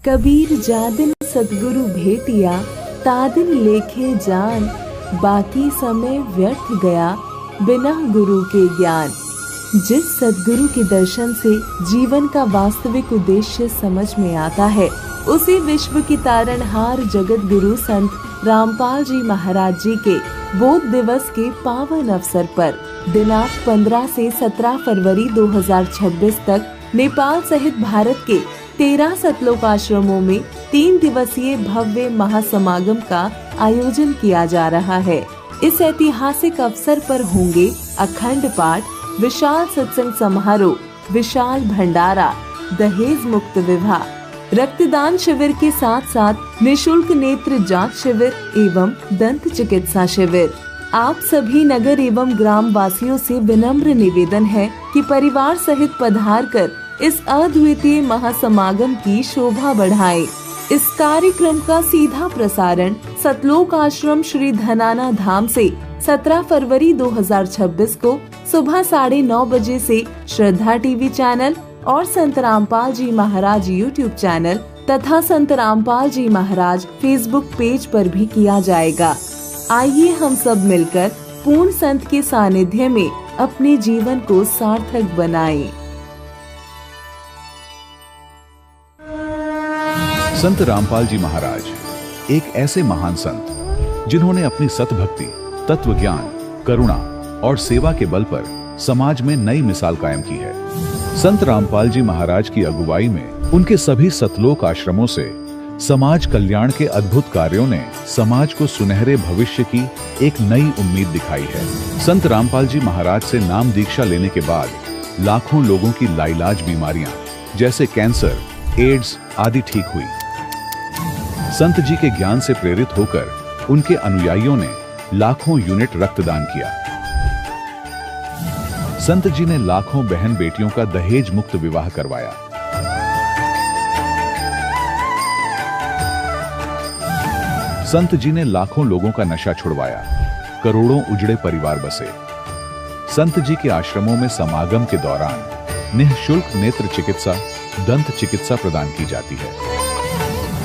कबीर जादिन सतगुरु भेटिया, तादिन लेखे जान, बाकी समय व्यर्थ गया बिना गुरु के ज्ञान। जिस सतगुरु के दर्शन से जीवन का वास्तविक उद्देश्य समझ में आता है, उसी विश्व की तारणहार जगत गुरु संत रामपाल जी महाराज जी के बोध दिवस के पावन अवसर पर दिनांक 15 से 17 फरवरी 2026 तक नेपाल सहित भारत के 13 सतलोक आश्रमों में 3 दिवसीय भव्य महासमागम का आयोजन किया जा रहा है। इस ऐतिहासिक अवसर पर होंगे अखंड पाठ, विशाल सत्संग समारोह, विशाल भंडारा, दहेज मुक्त विवाह, रक्तदान शिविर के साथ साथ निशुल्क नेत्र जांच शिविर एवं दंत चिकित्सा शिविर। आप सभी नगर एवं ग्राम वासियों से विनम्र निवेदन है कि परिवार सहित पधार कर इस अद्वितीय महासमागम की शोभा बढ़ाएं। इस कार्यक्रम का सीधा प्रसारण सतलोक आश्रम श्री धनाना धाम से 17 फरवरी 2026 को सुबह 9:30 बजे से श्रद्धा टीवी चैनल और संत रामपाल जी महाराज यूट्यूब चैनल तथा संत रामपाल जी महाराज फेसबुक पेज पर भी किया जाएगा। आइए हम सब मिलकर पूर्ण संत के सानिध्य में अपने जीवन को सार्थक बनाएं। संत रामपाल जी महाराज एक ऐसे महान संत जिन्होंने अपनी सतभक्ति, तत्व ज्ञान, करुणा और सेवा के बल पर समाज में नई मिसाल कायम की है। संत रामपाल जी महाराज की अगुवाई में उनके सभी सतलोक आश्रमों से समाज कल्याण के अद्भुत कार्यों ने समाज को सुनहरे भविष्य की एक नई उम्मीद दिखाई है। संत रामपाल जी महाराज से नाम दीक्षा लेने के बाद लाखों लोगों की लाइलाज बीमारियां जैसे कैंसर, एड्स आदि ठीक हुई। संत जी के ज्ञान से प्रेरित होकर उनके अनुयायियों ने लाखों यूनिट रक्तदान किया। संत जी ने लाखों बहन बेटियों का दहेज मुक्त विवाह करवाया। संत जी ने लाखों लोगों का नशा छुड़वाया, करोड़ों उजड़े परिवार बसे। संत जी के आश्रमों में समागम के दौरान निःशुल्क नेत्र चिकित्सा, दंत चिकित्सा प्रदान की जाती है।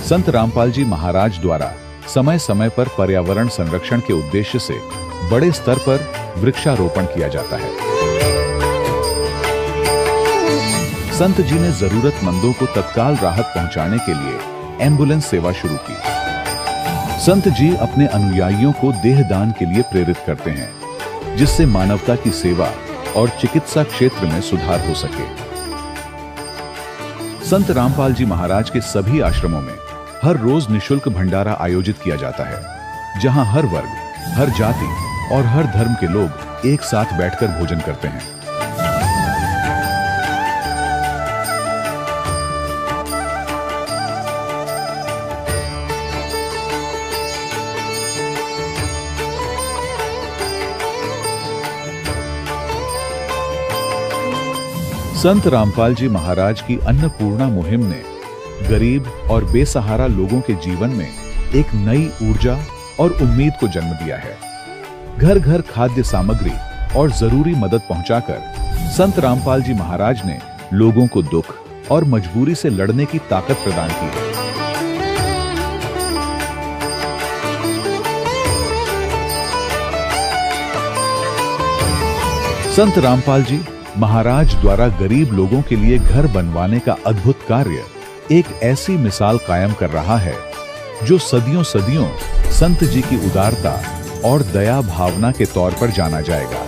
संत रामपाल जी महाराज द्वारा समय समय पर पर्यावरण संरक्षण के उद्देश्य से बड़े स्तर पर वृक्षारोपण किया जाता है। संत जी ने जरूरतमंदों को तत्काल राहत पहुंचाने के लिए एम्बुलेंस सेवा शुरू की। संत जी अपने अनुयायियों को देहदान के लिए प्रेरित करते हैं, जिससे मानवता की सेवा और चिकित्सा क्षेत्र में सुधार हो सके। संत रामपाल जी महाराज के सभी आश्रमों में हर रोज निशुल्क भंडारा आयोजित किया जाता है, जहां हर वर्ग, हर जाति और हर धर्म के लोग एक साथ बैठकर भोजन करते हैं। संत रामपाल जी महाराज की अन्नपूर्णा मुहिम ने गरीब और बेसहारा लोगों के जीवन में एक नई ऊर्जा और उम्मीद को जन्म दिया है। घर घर खाद्य सामग्री और जरूरी मदद पहुंचाकर संत रामपाल जी महाराज ने लोगों को दुख और मजबूरी से लड़ने की ताकत प्रदान की है। संत रामपाल जी महाराज द्वारा गरीब लोगों के लिए घर बनवाने का अद्भुत कार्य एक ऐसी मिसाल कायम कर रहा है जो सदियों सदियों संत जी की उदारता और दया भावना के तौर पर जाना जाएगा।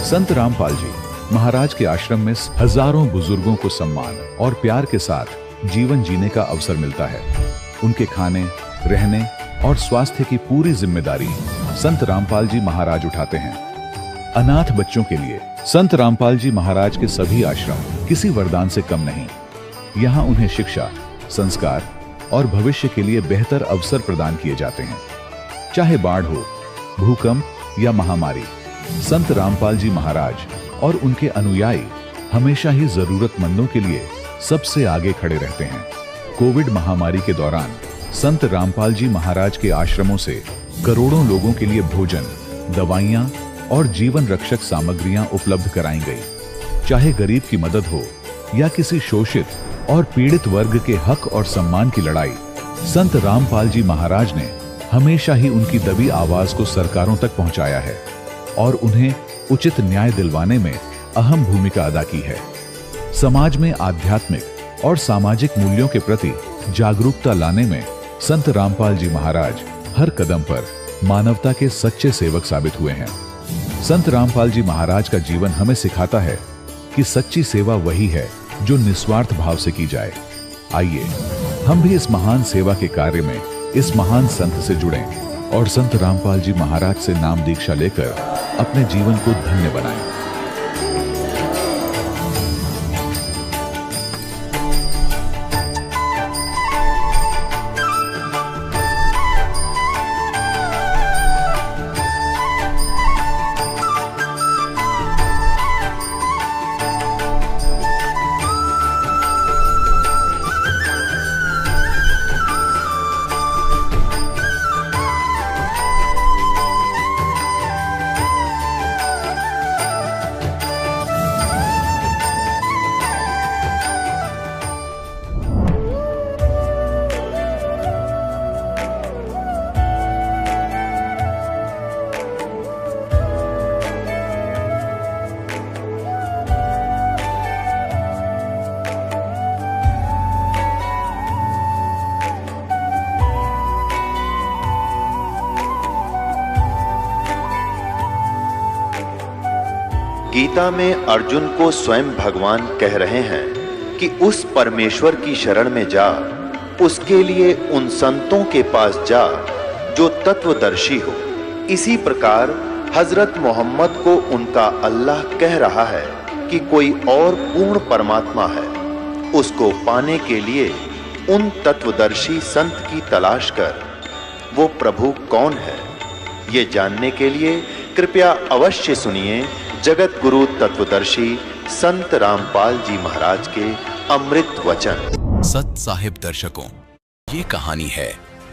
संत रामपाल जी महाराज के आश्रम में हजारों बुजुर्गों को सम्मान और प्यार के साथ जीवन जीने का अवसर मिलता है। उनके खाने, रहने और स्वास्थ्य की पूरी जिम्मेदारी संत रामपाल जी महाराज उठाते हैं। अनाथ बच्चों के लिए संत रामपाल जी महाराज के सभी आश्रम किसी वरदान से कम नहीं। यहाँ उन्हें शिक्षा, संस्कार और भविष्य के लिए बेहतर अवसर प्रदान किए जाते हैं। चाहे बाढ़ हो, भूकंप या महामारी, संत रामपाल जी महाराज और उनके अनुयायी हमेशा ही जरूरतमंदों के लिए सबसे आगे खड़े रहते हैं। कोविड महामारी के दौरान संत रामपाल जी महाराज के आश्रमों से करोड़ों लोगों के लिए भोजन, दवाइयां और जीवन रक्षक सामग्रियां उपलब्ध कराई गई। चाहे गरीब की मदद हो या किसी शोषित और पीड़ित वर्ग के हक और सम्मान की लड़ाई, संत रामपाल जी महाराज ने हमेशा ही उनकी दबी आवाज को सरकारों तक पहुंचाया है और उन्हें उचित न्याय दिलवाने में अहम भूमिका अदा की है। समाज में आध्यात्मिक और सामाजिक मूल्यों के प्रति जागरूकता लाने में संत रामपाल जी महाराज हर कदम पर मानवता के सच्चे सेवक साबित हुए हैं। संत रामपाल जी महाराज का जीवन हमें सिखाता है कि सच्ची सेवा वही है जो निस्वार्थ भाव से की जाए। आइए हम भी इस महान सेवा के कार्य में इस महान संत से जुड़ें और संत रामपाल जी महाराज से नाम दीक्षा लेकर अपने जीवन को धन्य बनाएं। गीता में अर्जुन को स्वयं भगवान कह रहे हैं कि उस परमेश्वर की शरण में जा, उसके लिए उन संतों के पास जा जो तत्वदर्शी हो। इसी प्रकार हजरत मोहम्मद को उनका अल्लाह कह रहा है कि कोई और पूर्ण परमात्मा है। उसको पाने के लिए उन तत्वदर्शी संत की तलाश कर। वो प्रभु कौन है, ये जानने के लिए कृपया अवश्य सुनिए जगत गुरु तत्वदर्शी संत रामपाल जी महाराज के अमृत वचन। सत साहिब दर्शकों, ये कहानी है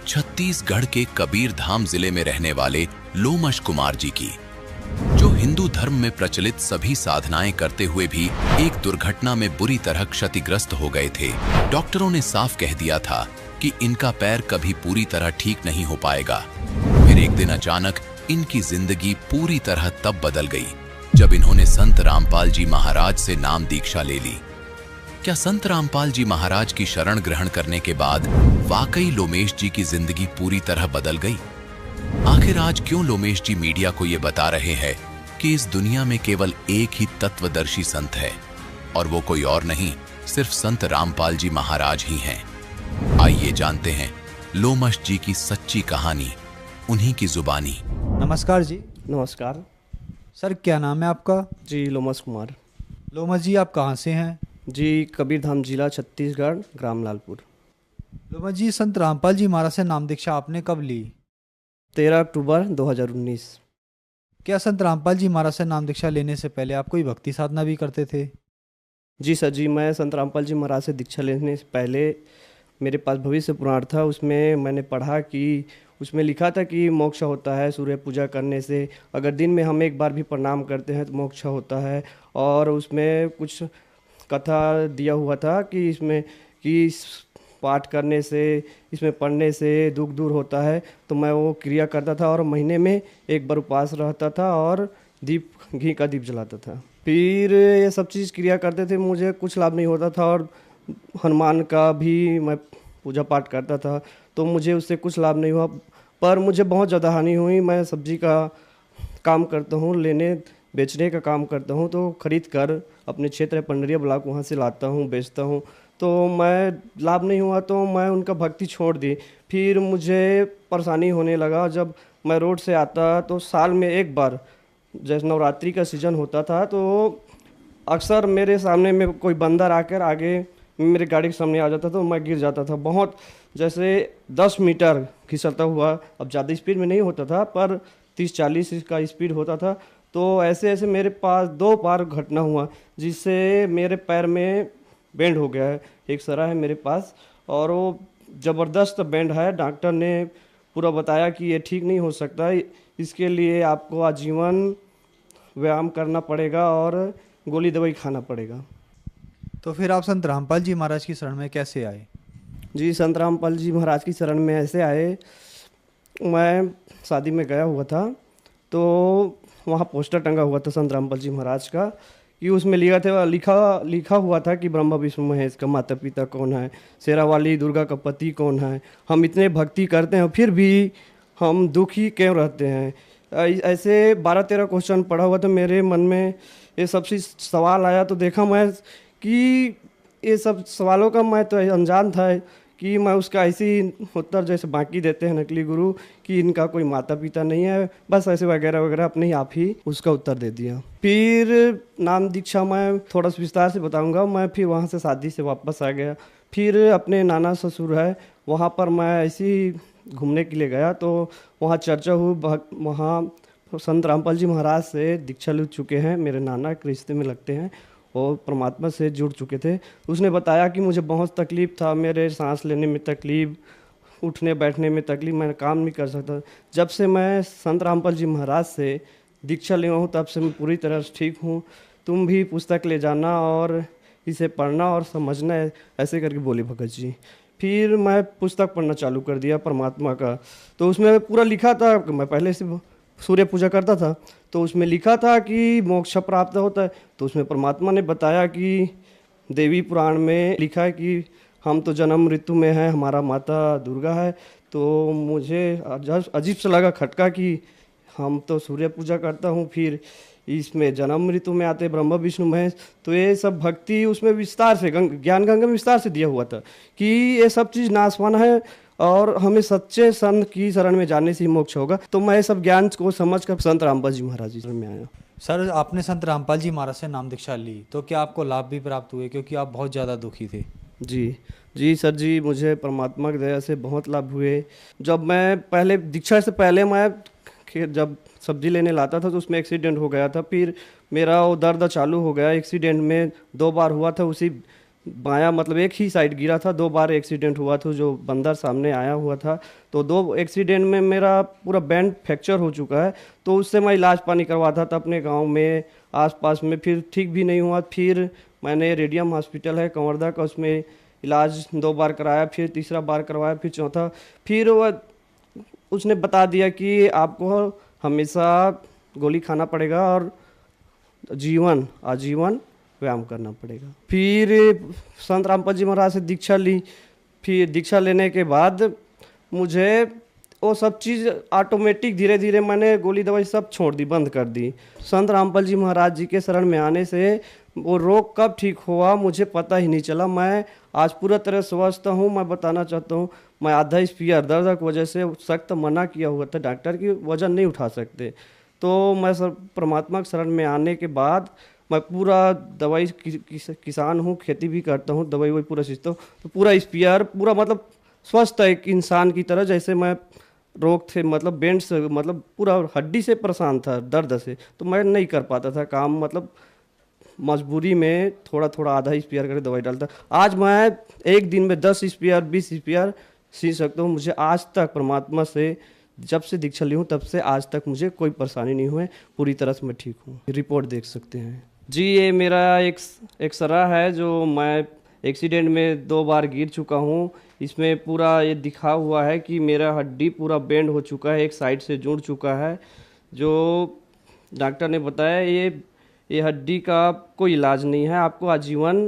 छत्तीसगढ़ के कबीर धाम जिले में रहने वाले लोमश कुमार जी की, जो हिंदू धर्म में प्रचलित सभी साधनाएं करते हुए भी एक दुर्घटना में बुरी तरह क्षतिग्रस्त हो गए थे। डॉक्टरों ने साफ कह दिया था कि इनका पैर कभी पूरी तरह ठीक नहीं हो पाएगा। फिर एक दिन अचानक इनकी जिंदगी पूरी तरह तब बदल गई जब इन्होंने संत रामपाल जी महाराज से नाम दीक्षा ले ली। क्या संत रामपाल जी महाराज की शरण ग्रहण करने के बाद वाकई लोमेश जी की जिंदगी पूरी तरह बदल गई? आखिर आज क्यों लोमेश जी मीडिया को ये बता रहे हैं कि इस दुनिया में केवल एक ही तत्वदर्शी संत है और वो कोई और नहीं, सिर्फ संत रामपाल जी महाराज ही हैं। आइए जानते हैं लोमश जी की सच्ची कहानी, उन्हीं की जुबानी। नमस्कार जी। नमस्कार सर, क्या नाम है आपका? जी, लोमश कुमार। लोमश जी, आप कहाँ से हैं? जी, कबीर धाम जिला छत्तीसगढ़, ग्राम लालपुर। लोमश जी, संत रामपाल जी महाराज से नाम दीक्षा आपने कब ली? 13 अक्टूबर 2019। क्या संत रामपाल जी महाराज से नाम दीक्षा लेने से पहले आप कोई भक्ति साधना भी करते थे? जी सर जी, मैं संत रामपाल जी महाराज से दीक्षा लेने से पहले मेरे पास भविष्य पुराण था। उसमें मैंने पढ़ा कि उसमें लिखा था कि मोक्ष होता है सूर्य पूजा करने से। अगर दिन में हम एक बार भी प्रणाम करते हैं तो मोक्ष होता है। और उसमें कुछ कथा दिया हुआ था कि इसमें कि पाठ करने से, इसमें पढ़ने से दुख दूर होता है। तो मैं वो क्रिया करता था और महीने में एक बार उपवास रहता था और दीप, घी का दीप जलाता था। फिर ये सब चीज़ क्रिया करते थे, मुझे कुछ लाभ नहीं होता था। और हनुमान का भी मैं पूजा पाठ करता था तो मुझे उससे कुछ लाभ नहीं हुआ, पर मुझे बहुत ज़्यादा हानि हुई। मैं सब्जी का काम करता हूँ, लेने बेचने का काम करता हूँ, तो ख़रीद कर अपने क्षेत्र पंडरिया ब्लॉक वहाँ से लाता हूँ, बेचता हूँ। तो मैं लाभ नहीं हुआ तो मैं उनका भक्ति छोड़ दी। फिर मुझे परेशानी होने लगा। जब मैं रोड से आता तो साल में एक बार, जैसे नवरात्रि का सीज़न होता था, तो अक्सर मेरे सामने में कोई बंदर आकर आगे मेरे गाड़ी के सामने आ जाता था तो मैं गिर जाता था। बहुत जैसे 10 मीटर खिसलता हुआ, अब ज़्यादा स्पीड में नहीं होता था पर 30-40 का स्पीड होता था। तो ऐसे ऐसे मेरे पास 2 बार घटना हुआ जिससे मेरे पैर में बेंड हो गया है। एक सरा है मेरे पास और वो ज़बरदस्त बेंड है। डॉक्टर ने पूरा बताया कि ये ठीक नहीं हो सकता, इसके लिए आपको आजीवन व्यायाम करना पड़ेगा और गोली दवाई खाना पड़ेगा। तो फिर आप संत रामपाल जी महाराज की शरण में कैसे आए? जी, संत रामपाल जी महाराज की शरण में ऐसे आए, मैं शादी में गया हुआ था तो वहाँ पोस्टर टंगा हुआ था संत रामपाल जी महाराज का, कि उसमें लिखा हुआ था कि ब्रह्मा विष्णु महेश का माता पिता कौन है, शेरावाली दुर्गा का पति कौन है, हम इतने भक्ति करते हैं फिर भी हम दुखी क्यों रहते हैं। ऐसे 12-13 क्वेश्चन पढ़ा हुआ था मेरे मन में, ये सब चीज़ सवाल आया तो देखा मैं कि ये सब सवालों का मैं तो अनजान था कि मैं उसका ऐसी उत्तर जैसे बाकी देते हैं नकली गुरु कि इनका कोई माता पिता नहीं है, बस ऐसे वगैरह वगैरह अपने आप ही उसका उत्तर दे दिया। फिर नाम दीक्षा मैं थोड़ा सा विस्तार से बताऊंगा। मैं फिर वहाँ से शादी से वापस आ गया, फिर अपने नाना ससुर है वहाँ पर मैं ऐसे ही घूमने के लिए गया तो वहाँ चर्चा हुई, वहाँ संत रामपाल जी महाराज से दीक्षा ले चुके हैं, मेरे नाना के रिश्ते में लगते हैं और परमात्मा से जुड़ चुके थे। उसने बताया कि मुझे बहुत तकलीफ़ था, मेरे सांस लेने में तकलीफ़, उठने बैठने में तकलीफ़, मैं काम नहीं कर सकता। जब से मैं संत रामपाल जी महाराज से दीक्षा लिया हूँ तब से मैं पूरी तरह से ठीक हूँ, तुम भी पुस्तक ले जाना और इसे पढ़ना और समझना, ऐसे करके बोले भगत जी। फिर मैं पुस्तक पढ़ना चालू कर दिया परमात्मा का, तो उसमें पूरा लिखा था, मैं पहले से सूर्य पूजा करता था तो उसमें लिखा था कि मोक्ष प्राप्त होता है, तो उसमें परमात्मा ने बताया कि देवी पुराण में लिखा है कि हम तो जन्म ऋतु में हैं, हमारा माता दुर्गा है। तो मुझे अजीब सा लगा खटका कि हम तो सूर्य पूजा करता हूँ, फिर इसमें जन्म ऋतु में आते ब्रह्मा विष्णु महेश, तो ये सब भक्ति उसमें विस्तार से ज्ञान गंगा में विस्तार से दिया हुआ था कि ये सब चीज़ नासवान है और हमें सच्चे संत की शरण में जाने से ही मोक्ष होगा। तो मैं सब ज्ञान को समझकर संत रामपाल जी महाराज जी शरण में आया। सर, आपने संत रामपाल जी महाराज से नाम दीक्षा ली तो क्या आपको लाभ भी प्राप्त हुए, क्योंकि आप बहुत ज़्यादा दुखी थे? जी सर जी, मुझे परमात्मा की दया से बहुत लाभ हुए। जब मैं पहले दीक्षा से पहले मैं जब सब्जी लेने लाता था तो उसमें एक्सीडेंट हो गया था, फिर मेरा वो दर्द चालू हो गया। एक्सीडेंट में 2 बार हुआ था, उसी बायां मतलब एक ही साइड गिरा था, 2 बार एक्सीडेंट हुआ था, जो बंदर सामने आया हुआ था। तो 2 एक्सीडेंट में मेरा पूरा बैंड फ्रैक्चर हो चुका है, तो उससे मैं इलाज पानी करवाता था अपने गांव में आसपास में, फिर ठीक भी नहीं हुआ। फिर मैंने रेडियम हॉस्पिटल है कंवरदा का, उसमें इलाज 2 बार कराया, फिर तीसरा बार करवाया, फिर चौथा, फिर वह उसने बता दिया कि आपको हमेशा गोली खाना पड़ेगा और आजीवन व्यायाम करना पड़ेगा। फिर संत रामपाल जी महाराज से दीक्षा ली, फिर दीक्षा लेने के बाद मुझे वो सब चीज़ ऑटोमेटिक धीरे धीरे मैंने गोली दवाई सब छोड़ दी, बंद कर दी। संत रामपाल जी महाराज जी के शरण में आने से वो रोग कब ठीक हुआ मुझे पता ही नहीं चला। मैं आज पूरा तरह स्वस्थ हूँ। मैं बताना चाहता हूँ, मैं आधा स्पीयर दर्द की वजह से सख्त मना किया हुआ था डॉक्टर की, वजन नहीं उठा सकते। तो मैं परमात्मा के शरण में आने के बाद मैं पूरा दवाई किसान हूँ, खेती भी करता हूँ, दवाई वही पूरा सीखता हूँ, तो पूरा स्पीयर पूरा मतलब स्वस्थ है एक इंसान की तरह। जैसे मैं रोग थे मतलब बैंड से मतलब पूरा हड्डी से परेशान था दर्द से, तो मैं नहीं कर पाता था काम, मतलब मजबूरी में थोड़ा थोड़ा आधा स्पीयर करके दवाई डालता। आज मैं एक दिन में 10 स्पीयर 20 स्पीयर सीख सकता हूँ। मुझे आज तक परमात्मा से जब से दीक्षा ली हूँ तब से आज तक मुझे कोई परेशानी नहीं हुई, पूरी तरह से मैं ठीक हूँ। रिपोर्ट देख सकते हैं जी, ये मेरा एक एक्सरा है जो मैं एक्सीडेंट में 2 बार गिर चुका हूँ। इसमें पूरा ये दिखा हुआ है कि मेरा हड्डी पूरा बेंड हो चुका है, एक साइड से जुड़ चुका है। जो डॉक्टर ने बताया ये हड्डी का कोई इलाज नहीं है, आपको आजीवन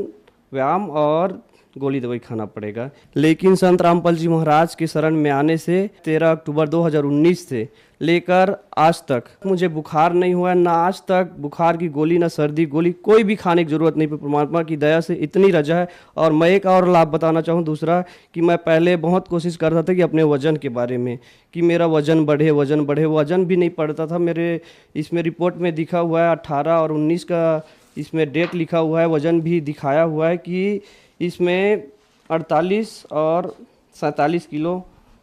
व्यायाम और गोली दवाई खाना पड़ेगा। लेकिन संत रामपाल जी महाराज के शरण में आने से 13 अक्टूबर 2019 से लेकर आज तक मुझे बुखार नहीं हुआ, ना आज तक बुखार की गोली, ना सर्दी गोली, कोई भी खाने की ज़रूरत नहीं। परमात्मा की दया से इतनी रजा है। और मैं एक और लाभ बताना चाहूँ दूसरा, कि मैं पहले बहुत कोशिश करता था कि अपने वज़न के बारे में कि मेरा वज़न बढ़े, वज़न भी नहीं बढ़ता था। मेरे इसमें रिपोर्ट में दिखा हुआ है 18 और 19 का इसमें डेट लिखा हुआ है, वज़न भी दिखाया हुआ है कि इसमें 48 और 47 किलो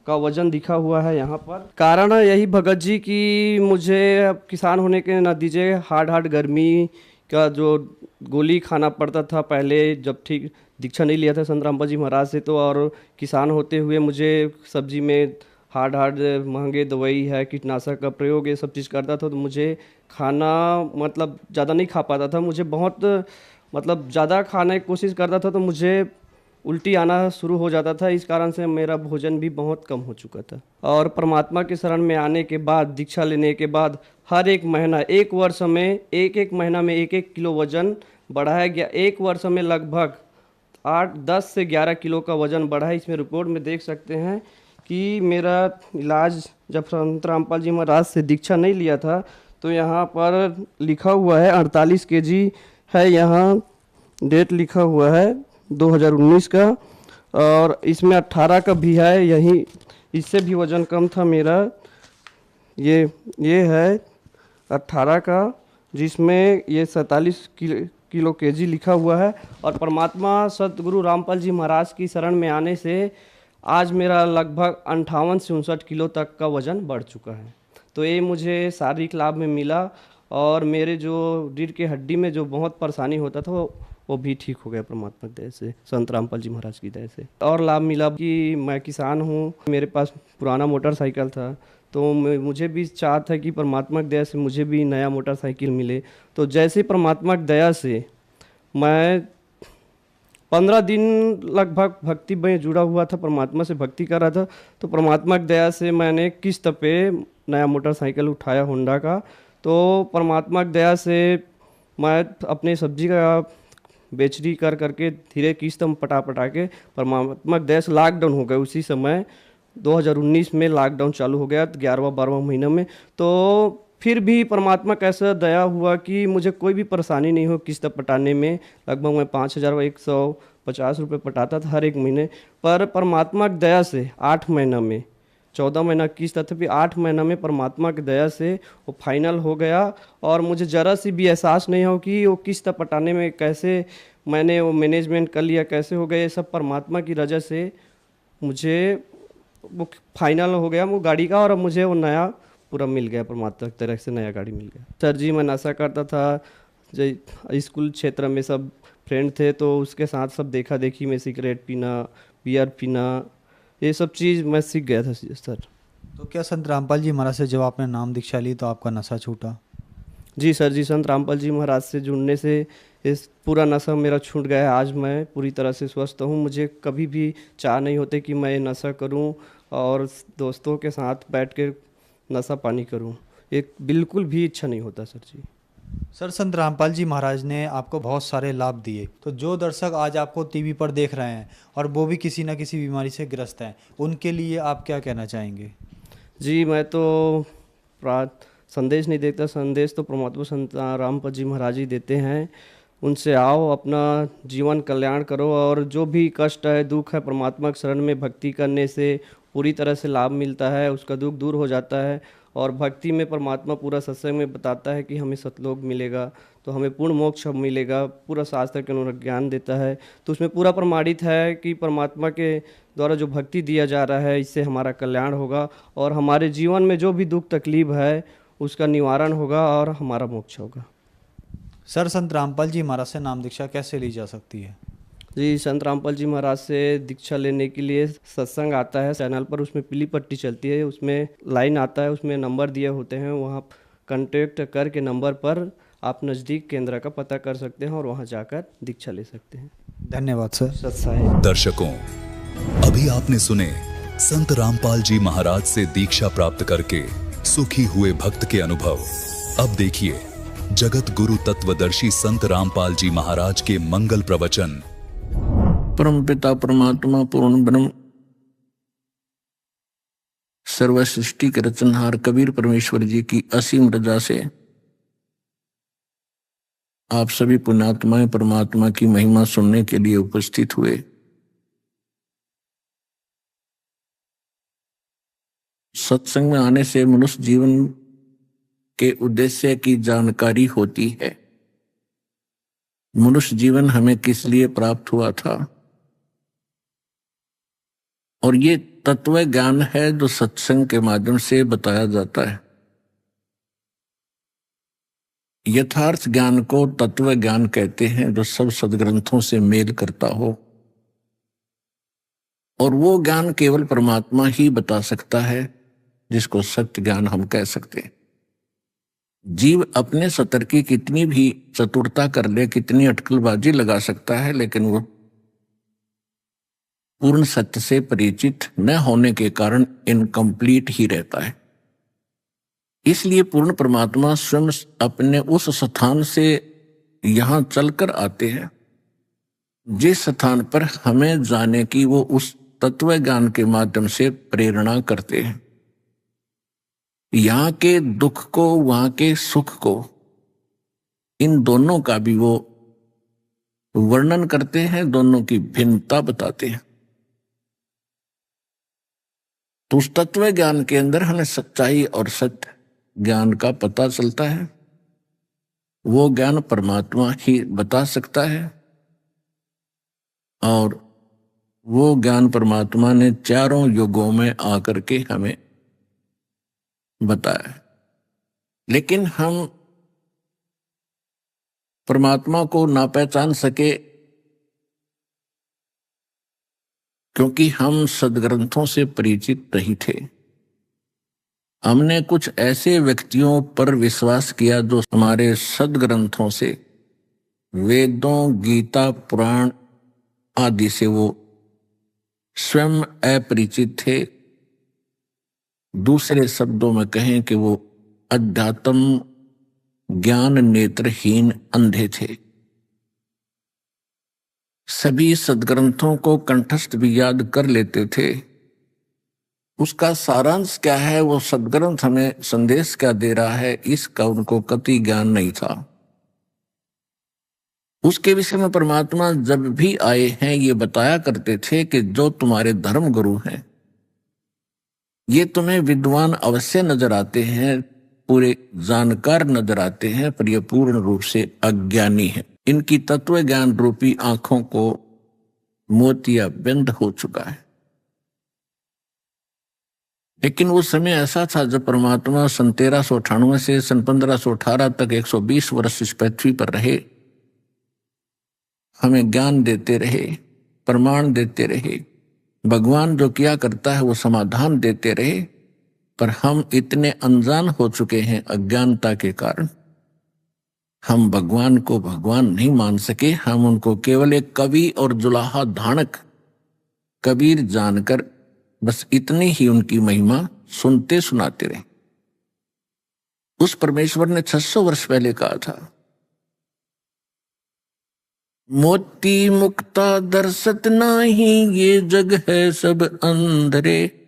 का वजन दिखा हुआ है यहाँ पर। कारण यही भगत जी कि मुझे अब किसान होने के नतीजे हार्ड गर्मी का जो गोली खाना पड़ता था पहले, जब ठीक दीक्षा नहीं लिया था संत रामपाल जी महाराज से, तो और किसान होते हुए मुझे सब्जी में हार्ड हार्ड महंगे दवाई है, कीटनाशक का प्रयोग, ये सब चीज़ करता था, तो मुझे खाना मतलब ज़्यादा नहीं खा पाता था। मुझे बहुत मतलब ज़्यादा खाने की कोशिश करता था तो मुझे उल्टी आना शुरू हो जाता था। इस कारण से मेरा भोजन भी बहुत कम हो चुका था। और परमात्मा के शरण में आने के बाद, दीक्षा लेने के बाद, हर एक महीना, एक वर्ष में एक महीना में 1 किलो वजन बढ़ाया गया। एक वर्ष में लगभग 10 से 11 किलो का वजन बढ़ा है। इसमें रिपोर्ट में देख सकते हैं कि मेरा इलाज जब संत रामपाल जी महाराज से दीक्षा नहीं लिया था तो यहाँ पर लिखा हुआ है 48 kg है, यहाँ डेट लिखा हुआ है 2019 का, और इसमें 18 का भी है। यही इससे भी वज़न कम था मेरा। ये है 18 का, जिसमें ये 47 किलो केजी लिखा हुआ है। और परमात्मा सतगुरु रामपाल जी महाराज की शरण में आने से आज मेरा लगभग 58 से 59 किलो तक का वज़न बढ़ चुका है। तो ये मुझे शारीरिक लाभ में मिला, और मेरे जो रीढ़ की हड्डी में जो बहुत परेशानी होता था वो भी ठीक हो गया परमात्मा की दया से, संत रामपाल जी महाराज की दया से। और लाभ मिला कि मैं किसान हूँ, मेरे पास पुराना मोटरसाइकिल था, तो मुझे भी चाह था कि परमात्मा की दया से मुझे भी नया मोटरसाइकिल मिले। तो जैसे परमात्मा की दया से मैं 15 दिन लगभग भक्ति में जुड़ा हुआ था, परमात्मा से भक्ति कर रहा था, तो परमात्मा की दया से मैंने किस्त पे नया मोटरसाइकिल उठाया होंडा का। तो परमात्मा की दया से मैं अपने सब्जी का बेचरी कर करके धीरे किस्त में पटा के, परमात्मा की दया से लॉकडाउन हो गया। उसी समय 2019 में लॉकडाउन चालू हो गया, 11वां-12वां महीना में। तो फिर भी परमात्मा कैसा दया हुआ कि मुझे कोई भी परेशानी नहीं हो किस्त पटाने में। लगभग मैं 5,150 रुपये पटाता था हर एक महीने। पर परमात्मा की दया से 8 महीना में, 14 महीना किस्त था, फिर 8 महीना में परमात्मा की दया से वो फाइनल हो गया। और मुझे ज़रा सी भी एहसास नहीं हो कि वो किस्त पटाने में कैसे मैंने वो मैनेजमेंट कर लिया, कैसे हो गया। ये सब परमात्मा की वजह से मुझे वो फाइनल हो गया वो गाड़ी का, और मुझे वो नया पूरा मिल गया, परमात्मा की तरफ से नया गाड़ी मिल गया। सर जी, मैं नशा करता था, जो स्कूल क्षेत्र में सब फ्रेंड थे तो उसके साथ सब देखा देखी में सिगरेट पीना, बियर पीना, ये सब चीज़ मैं सीख गया था सर। तो क्या संत रामपाल जी महाराज से जब आपने नाम दीक्षा ली तो आपका नशा छूटा? जी सर जी, संत रामपाल जी महाराज से जुड़ने से इस पूरा नशा मेरा छूट गया है। आज मैं पूरी तरह से स्वस्थ हूँ। मुझे कभी भी चाह नहीं होते कि मैं नशा करूँ और दोस्तों के साथ बैठ के नशा पानी करूँ, ये बिल्कुल भी इच्छा नहीं होता सर जी। सर, संत रामपाल जी महाराज ने आपको बहुत सारे लाभ दिए, तो जो दर्शक आज आपको टीवी पर देख रहे हैं और वो भी किसी न किसी बीमारी से ग्रस्त हैं, उनके लिए आप क्या कहना चाहेंगे? जी, मैं तो संदेश नहीं देता, संदेश तो परमात्मा संत रामपाल जी महाराज ही देते हैं। उनसे आओ, अपना जीवन कल्याण करो, और जो भी कष्ट है, दुख है, परमात्मा के शरण में भक्ति करने से पूरी तरह से लाभ मिलता है, उसका दुख दूर हो जाता है। और भक्ति में परमात्मा पूरा सत्संग में बताता है कि हमें सतलोक मिलेगा, तो हमें पूर्ण मोक्ष मिलेगा, पूरा शास्त्र के अनुसार ज्ञान देता है। तो उसमें पूरा प्रमाणित है कि परमात्मा के द्वारा जो भक्ति दिया जा रहा है, इससे हमारा कल्याण होगा और हमारे जीवन में जो भी दुख तकलीफ है उसका निवारण होगा और हमारा मोक्ष होगा। सर, संत रामपाल जी महाराज से नाम दीक्षा कैसे ली जा सकती है? जी, संत रामपाल जी महाराज से दीक्षा लेने के लिए सत्संग आता है चैनल पर, उसमें पीली पट्टी चलती है, उसमें लाइन आता है, उसमें नंबर दिए होते हैं, वहाँ कांटेक्ट करके नंबर पर आप नज़दीक केंद्र का पता कर सकते हैं और वहाँ जाकर दीक्षा ले सकते हैं। धन्यवाद सर। सत्साई दर्शकों, अभी आपने सुने संत रामपाल जी महाराज से दीक्षा प्राप्त करके सुखी हुए भक्त के अनुभव। अब देखिए जगत गुरु तत्वदर्शी संत रामपाल जी महाराज के मंगल प्रवचन। परम पिता परमात्मा पूर्ण ब्रह्म सर्व सृष्टि के रचनहार कबीर परमेश्वर जी की असीम रजा से आप सभी पुण्यात्माएं परमात्मा की महिमा सुनने के लिए उपस्थित हुए। सत्संग में आने से मनुष्य जीवन के उद्देश्य की जानकारी होती है। मनुष्य जीवन हमें किस लिए प्राप्त हुआ था, और ये तत्व ज्ञान है जो सत्संग के माध्यम से बताया जाता है। यथार्थ ज्ञान को तत्व ज्ञान कहते हैं, जो सब सदग्रंथों से मेल करता हो। और वो ज्ञान केवल परमात्मा ही बता सकता है, जिसको सत्य ज्ञान हम कह सकते हैं। जीव अपने सतर की कितनी भी चतुरता कर ले, कितनी अटकलबाजी लगा सकता है, लेकिन वो पूर्ण सत्य से परिचित न होने के कारण इनकम्प्लीट ही रहता है। इसलिए पूर्ण परमात्मा स्वयं अपने उस स्थान से यहां चलकर आते हैं जिस स्थान पर हमें जाने की वो उस तत्व ज्ञान के माध्यम से प्रेरणा करते हैं। यहाँ के दुख को, वहां के सुख को, इन दोनों का भी वो वर्णन करते हैं, दोनों की भिन्नता बताते हैं। तो उस तत्व ज्ञान के अंदर हमें सच्चाई और सत्य ज्ञान का पता चलता है। वो ज्ञान परमात्मा ही बता सकता है और वो ज्ञान परमात्मा ने चारों युगों में आकर के हमें बताया। लेकिन हम परमात्मा को ना पहचान सके क्योंकि हम सदग्रंथों से परिचित नहीं थे। हमने कुछ ऐसे व्यक्तियों पर विश्वास किया जो हमारे सदग्रंथों से, वेदों, गीता, पुराण आदि से वो स्वयं अपरिचित थे। दूसरे शब्दों में कहें कि वो अध्यात्म ज्ञान नेत्रहीन अंधे थे। सभी सदग्रंथों को कंठस्थ भी याद कर लेते थे। उसका सारांश क्या है, वो सदग्रंथ हमें संदेश क्या दे रहा है, इसका उनको कतई ज्ञान नहीं था। उसके विषय में परमात्मा जब भी आए हैं ये बताया करते थे कि जो तुम्हारे धर्म गुरु हैं ये तुम्हें विद्वान अवश्य नजर आते हैं, पूरे जानकार नजर आते हैं, पर ये पूर्ण रूप से अज्ञानी है। इनकी तत्व ज्ञान रूपी आंखों को मोतिया बंद हो चुका है। लेकिन वो समय ऐसा था जब परमात्मा सन 1398 से सन 1518 तक 120 वर्ष इस पृथ्वी पर रहे, हमें ज्ञान देते रहे, प्रमाण देते रहे। भगवान जो किया करता है वो समाधान देते रहे, पर हम इतने अनजान हो चुके हैं अज्ञानता के कारण, हम भगवान को भगवान नहीं मान सके। हम उनको केवल एक कवि और जुलाहा धानक कबीर जानकर बस इतनी ही उनकी महिमा सुनते सुनाते रहे। उस परमेश्वर ने 600 वर्ष पहले कहा था, मोती मुक्ता दर्शत नाही, ये जग है सब अंधरे,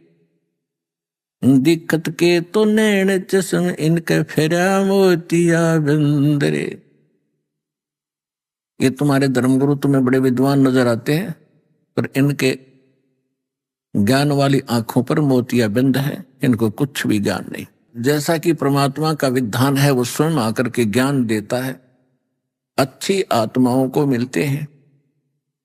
दिक्कत के तो नैन चश्म, इनके फेरा मोतिया बंदरे। ये तुम्हारे धर्मगुरु तुम्हें बड़े विद्वान नजर आते हैं, पर इनके ज्ञान वाली आंखों पर मोतिया बंद है, इनको कुछ भी ज्ञान नहीं। जैसा कि परमात्मा का विधान है वो स्वयं आकर के ज्ञान देता है, अच्छी आत्माओं को मिलते हैं,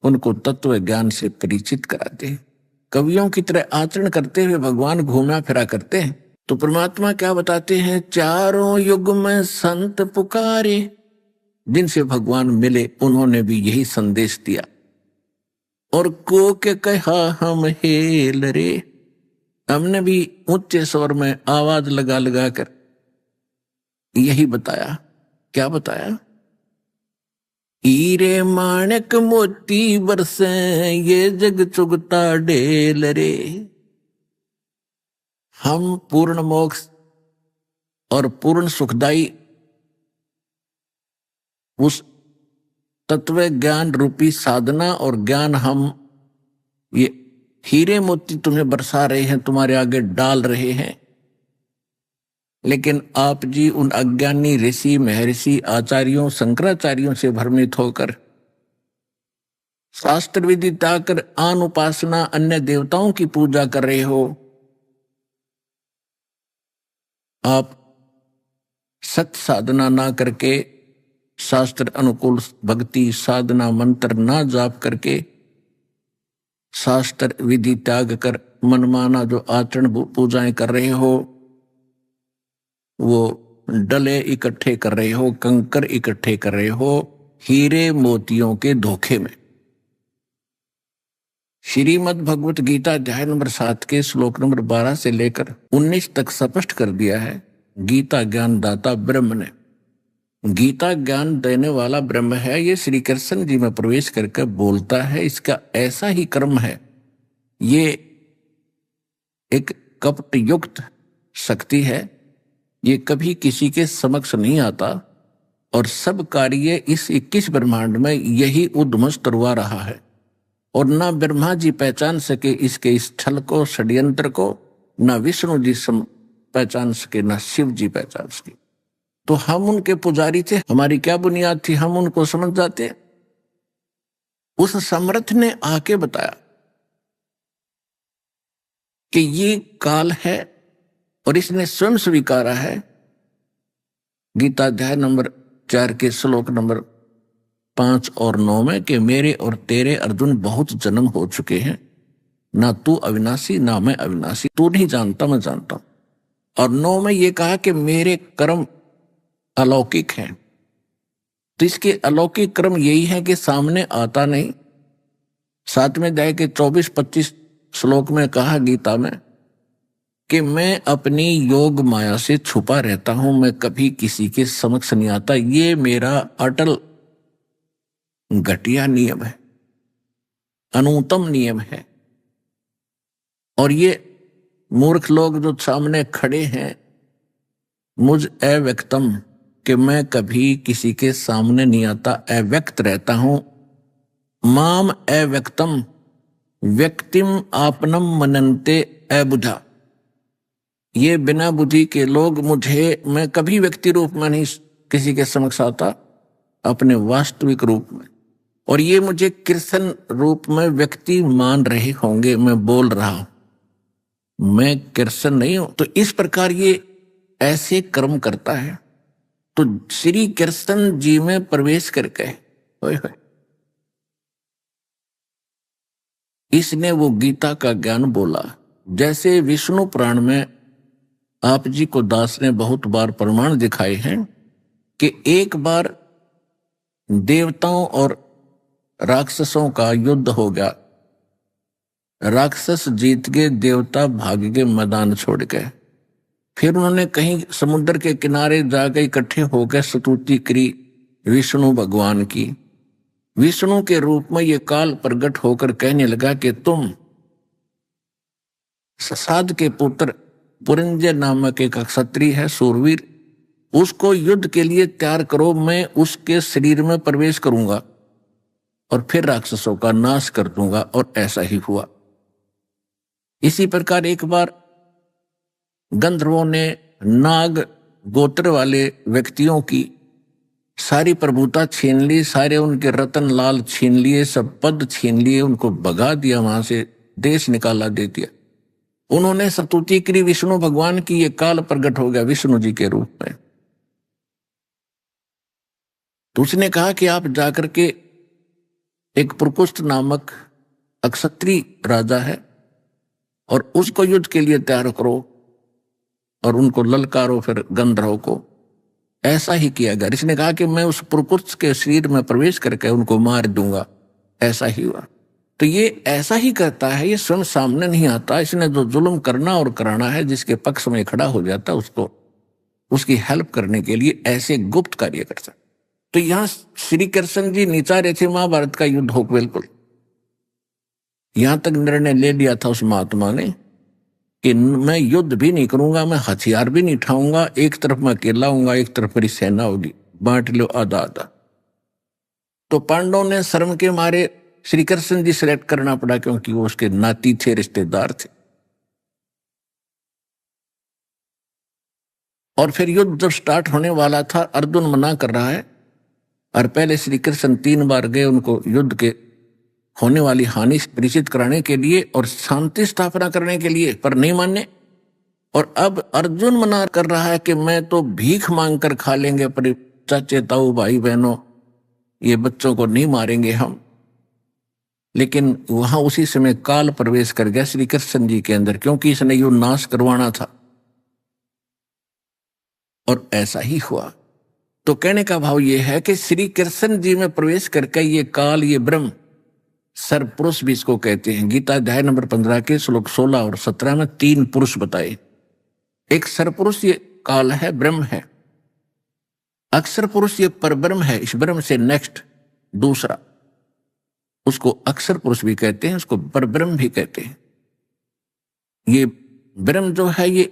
उनको तत्व ज्ञान से परिचित कराते हैं। कवियों की तरह आचरण करते हुए भगवान घूमा फिरा करते हैं। तो परमात्मा क्या बताते हैं, चारों युग में संत पुकारे, जिनसे भगवान मिले उन्होंने भी यही संदेश दिया। और को के कहा हम हेल रे, हमने भी ऊंचे स्वर में आवाज लगा लगा कर यही बताया। क्या बताया, हीरे माणक मोती बरसे, ये जग चुगता ढेल रे। हम पूर्ण मोक्ष और पूर्ण सुखदाई उस तत्व ज्ञान रूपी साधना और ज्ञान हम ये हीरे मोती तुम्हें बरसा रहे हैं, तुम्हारे आगे डाल रहे हैं। लेकिन आप जी उन अज्ञानी ऋषि महर्षि आचार्यों शंकराचार्यों से भ्रमित होकर शास्त्र विधि ताकर आन उपासना अन्य देवताओं की पूजा कर रहे हो। आप सत साधना ना करके, शास्त्र अनुकूल भक्ति साधना मंत्र ना जाप करके, शास्त्र विधि त्याग कर मनमाना जो आचरण पूजाएं कर रहे हो, वो डले इकट्ठे कर रहे हो, कंकर इकट्ठे कर रहे हो हीरे मोतियों के धोखे में। श्रीमद् भगवत गीता अध्याय नंबर 7 के श्लोक नंबर 12 से लेकर 19 तक स्पष्ट कर दिया है गीता ज्ञान दाता ब्रह्म ने। गीता ज्ञान देने वाला ब्रह्म है, ये श्री कृष्ण जी में प्रवेश करके बोलता है। इसका ऐसा ही कर्म है, ये एक कपट युक्त शक्ति है, ये कभी किसी के समक्ष नहीं आता और सब कार्य इस 21 ब्रह्मांड में यही उद्मस्त करवा रहा है। और ना ब्रह्मा जी पहचान सके इसके इस छल को, षड्यंत्र को, ना विष्णु जी पहचान सके, ना शिव जी पहचान सके। तो हम उनके पुजारी थे, हमारी क्या बुनियाद थी, हम उनको समझ जाते। उस समर्थ ने आके बताया कि ये काल है और इसने स्वयं स्वीकारा है। गीता अध्याय नंबर 4 के श्लोक नंबर 5 और 9 में कि मेरे और तेरे अर्जुन बहुत जन्म हो चुके हैं, ना तू अविनाशी ना मैं अविनाशी, तू नहीं जानता मैं जानता हूं। और 9 में ये कहा कि मेरे कर्म अलौकिक हैं। तो इसके अलौकिक कर्म यही है कि सामने आता नहीं। 7वें अध्याय के 24-25 श्लोक में कहा गीता में कि मैं अपनी योग माया से छुपा रहता हूं, मैं कभी किसी के समक्ष नहीं आता। ये मेरा अटल घटिया नियम है, अनुत्तम नियम है। और ये मूर्ख लोग जो सामने खड़े हैं, मुझ अव्यक्तम कि मैं कभी किसी के सामने नहीं आता, अव्यक्त रहता हूं। माम अव्यक्तम व्यक्तिम आपनम मनन्ते अबुधा, ये बिना बुद्धि के लोग मुझे, मैं कभी व्यक्ति रूप में नहीं किसी के समक्ष आता, अपने वास्तविक रूप में। और ये मुझे कृष्ण रूप में व्यक्ति मान रहे होंगे, मैं बोल रहा हूं, मैं कृष्ण नहीं हूं। तो इस प्रकार ये ऐसे कर्म करता है। तो श्री कृष्ण जी में प्रवेश करके इसने वो गीता का ज्ञान बोला। जैसे विष्णु पुराण में आप जी को दास ने बहुत बार प्रमाण दिखाए हैं कि एक बार देवताओं और राक्षसों का युद्ध हो गया, राक्षस जीत गए, देवता भाग गए मैदान छोड़ के। फिर उन्होंने कहीं समुद्र के किनारे जाकर इकट्ठे होकर स्तुति करी विष्णु भगवान की। विष्णु के रूप में ये काल प्रकट होकर कहने लगा कि तुम ससाद के पुत्र पुरंजय नामक एक क्षत्रिय है, सूरवीर, उसको युद्ध के लिए तैयार करो, मैं उसके शरीर में प्रवेश करूंगा और फिर राक्षसों का नाश कर दूंगा। और ऐसा ही हुआ। इसी प्रकार एक बार गंधर्वों ने नाग गोत्र वाले व्यक्तियों की सारी प्रभुता छीन ली, सारे उनके रतन लाल छीन लिए, सब पद छीन लिए, उनको भगा दिया, वहां से देश निकाला दे दिया। उन्होंने स्तुति करी विष्णु भगवान की, ये काल प्रकट हो गया विष्णु जी के रूप में। तो उसने कहा कि आप जाकर के एक प्रकुष्ठ नामक अक्षत्रिय राजा है और उसको युद्ध के लिए तैयार करो और उनको ललकारो फिर गंधर्व को। ऐसा ही किया गया। इसने कहा कि मैं उस प्रकुष्ठ के शरीर में प्रवेश करके उनको मार दूंगा। ऐसा ही हुआ। तो ये ऐसा ही करता है, ये स्वयं सामने नहीं आता। इसने जो जुल्म करना और कराना है, जिसके पक्ष में खड़ा हो जाता उसको उसकी हेल्प करने के लिए ऐसे गुप्त कार्य करता। तो यहां श्री कृष्ण जी नीचा रहे थे महाभारत का युद्ध हो, बिल्कुल यहां तक निर्णय ले लिया था उस महात्मा ने कि मैं युद्ध भी नहीं करूंगा, मैं हथियार भी नहीं उठाऊंगा, एक तरफ मैं अकेला हूंगा, एक तरफ मेरी सेना होगी, बांट लो आधा आधा। तो पांडवों ने शर्म के मारे श्री कृष्ण जी सिलेक्ट करना पड़ा, क्योंकि वो उसके नाती थे, रिश्तेदार थे। और फिर युद्ध जब स्टार्ट होने वाला था, अर्जुन मना कर रहा है और पहले श्री कृष्ण 3 बार गए उनको युद्ध के होने वाली हानि से परिचित कराने के लिए और शांति स्थापना करने के लिए, पर नहीं माने। और अब अर्जुन मना कर रहा है कि मैं तो भीख मांग कर खा लेंगे, पर चाचे ताऊ भाई बहनों ये बच्चों को नहीं मारेंगे हम। लेकिन वहां उसी समय काल प्रवेश कर गया श्री कृष्ण जी के अंदर, क्योंकि इसने युद्ध नाश करवाना था। और ऐसा ही हुआ। तो कहने का भाव यह है कि श्री कृष्ण जी में प्रवेश करके ये काल, ये ब्रह्म सरपुरुष भी इसको कहते हैं। गीता अध्याय नंबर 15 के श्लोक 16 और 17 में 3 पुरुष बताए। एक सरपुरुष ये काल है, ब्रह्म है। अक्षर पुरुष ये परब्रह्म है, इस ब्रह्म से नेक्स्ट दूसरा, उसको अक्षर पुरुष भी कहते हैं, उसको परब्रह्म भी कहते हैं। ये ब्रह्म जो है ये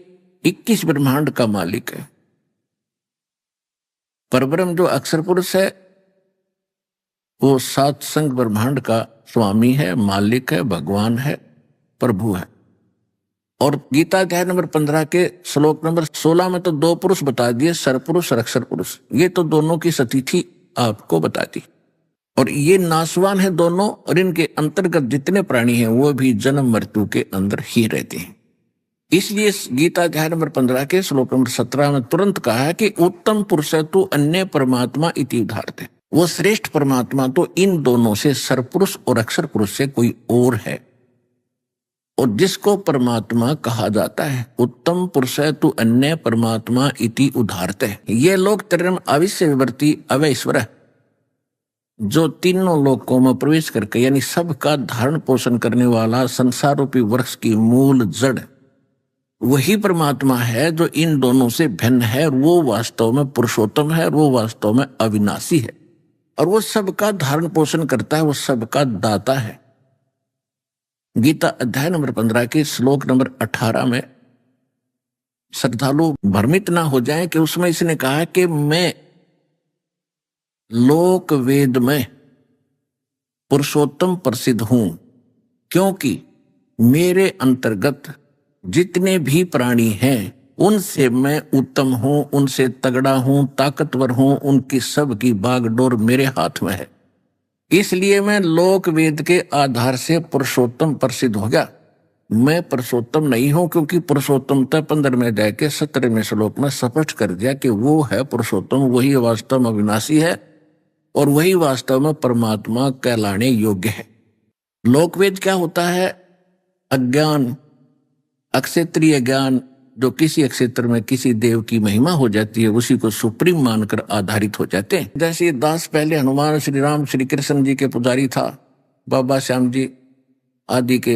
21 ब्रह्मांड का मालिक है। परब्रह्म जो अक्षर पुरुष है वो 7 संग ब्रह्मांड का स्वामी है, मालिक है, भगवान है, प्रभु है। और गीता अध्याय नंबर 15 के श्लोक नंबर 16 में तो 2 पुरुष बता दिए, सरपुरुष और अक्षर पुरुष। ये तो दोनों की स्थिति आपको बता दी। और ये नासवान है दोनों, और इनके अंतर्गत जितने प्राणी हैं वो भी जन्म मृत्यु के अंदर ही रहते हैं। इसलिए गीता अध्याय नंबर 15 के श्लोक नंबर 17 में तुरंत कहा है कि उत्तम पुरुष तो अन्य परमात्मा इति उदाहरते। वो श्रेष्ठ परमात्मा तो इन दोनों से, सरपुरुष और अक्षर पुरुष से कोई और है। और जिसको परमात्मा कहा जाता है, उत्तम पुरुष तो अन्य परमात्मा इति उदाहरते। ये लोग त्रिम अविश्य विवर्ती अवैश्वर, जो तीनों लोकों में प्रवेश करके यानी सबका धारण पोषण करने वाला संसार रूपी वृक्ष की मूल जड़ वही परमात्मा है जो इन दोनों से भिन्न है। वो वास्तव में पुरुषोत्तम है, वो वास्तव में अविनाशी है, और वो सबका धारण पोषण करता है, वो सबका दाता है। गीता अध्याय नंबर 15 के श्लोक नंबर 18 में श्रद्धालु भ्रमित ना हो जाए कि उसमें इसने कहा कि मैं लोक वेद में पुरुषोत्तम प्रसिद्ध हूं, क्योंकि मेरे अंतर्गत जितने भी प्राणी हैं उनसे मैं उत्तम हूं, उनसे तगड़ा हूं, ताकतवर हूं, उनकी सबकी बागडोर मेरे हाथ में है। इसलिए मैं लोक वेद के आधार से पुरुषोत्तम प्रसिद्ध हो गया। मैं पुरुषोत्तम नहीं हूं, क्योंकि पुरुषोत्तमता 15वें अध्याय के 17वें श्लोक में स्पष्ट कर दिया कि वो है पुरुषोत्तम, वही वास्तव में अविनाशी है और वही वास्तव में परमात्मा कहलाने योग्य है। लोकवेद क्या होता है? अज्ञान, अक्षेत्रीय ज्ञान, जो किसी क्षेत्र में किसी देव की महिमा हो जाती है उसी को सुप्रीम मानकर आधारित हो जाते हैं। जैसे दास पहले हनुमान, श्री राम, श्री कृष्ण जी के पुजारी था, बाबा श्याम जी आदि के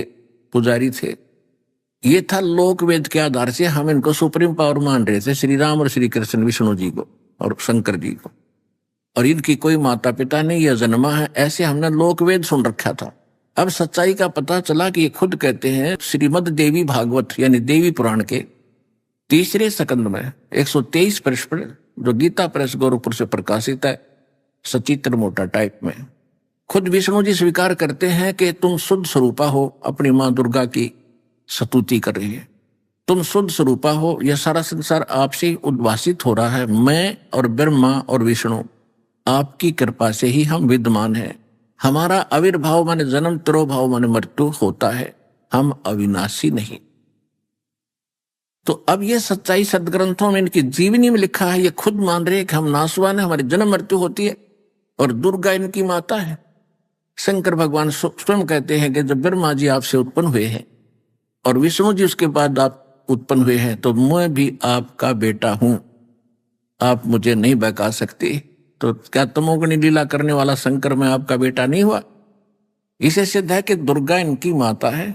पुजारी थे। ये था लोक वेद के आधार से हम इनको सुप्रीम पावर मान रहे थे, श्री राम और श्री कृष्ण, विष्णु जी को और शंकर जी को, और इनकी कोई माता पिता नहीं, यह जन्मा है, ऐसे हमने लोक वेद सुन रखा था। अब सच्चाई का पता चला कि ये खुद कहते हैं श्रीमद देवी भागवत यानी देवी पुराण के 3रे स्कंद में 123 पृष्ठ पर, जो गीता प्रेस गोरखपुर से प्रकाशित है, सचित्र मोटा टाइप में, खुद विष्णु जी स्वीकार करते हैं कि तुम शुद्ध स्वरूपा हो। अपनी मां दुर्गा की स्तुति कर रही है, तुम शुद्ध स्वरूपा हो, यह सारा संसार आपसे ही उद्भासित हो रहा है। मैं और ब्रह्मा और विष्णु आपकी कृपा से ही हम विद्यमान हैं। हमारा आविर्भाव माने जन्म, तिरोभाव माने मृत्यु होता है, हम अविनाशी नहीं। तो अब ये सच्चाई सदग्रंथों में, इनकी जीवनी में लिखा है। ये खुद मान रहे हैं कि हम नासवान है, हमारी जन्म मृत्यु होती है, और दुर्गा इनकी माता है। शंकर भगवान स्वयं कहते हैं कि जब ब्रह्मा जी आपसे उत्पन्न हुए हैं और विष्णु जी उसके बाद आप उत्पन्न हुए हैं, तो मैं भी आपका बेटा हूं, आप मुझे नहीं बहका सकते। तो क्या तमोगुणी लीला करने वाला शंकर में आपका बेटा नहीं हुआ? इसे सिद्ध है कि दुर्गा इनकी माता है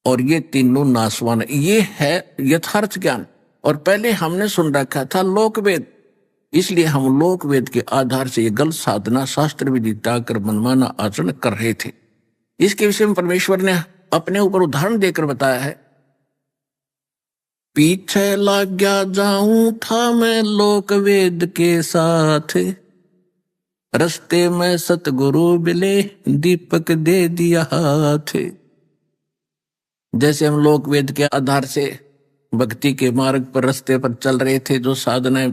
और ये तीनों नासवान है। ये है यथार्थ ज्ञान। और पहले हमने सुन रखा था लोकवेद, इसलिए हम लोकवेद के आधार से ये गलत साधना, शास्त्र विधि त्याग कर मनमाना आचरण कर रहे थे। इसके विषय में परमेश्वर ने अपने ऊपर उदाहरण देकर बताया है, पीछे लग गया जाऊं था मैं लोक वेद के साथ, रस्ते में सतगुरु मिले दीपक दे दिया हाथ। जैसे हम लोक वेद के आधार से भक्ति के मार्ग पर रास्ते पर चल रहे थे, जो साधनाएं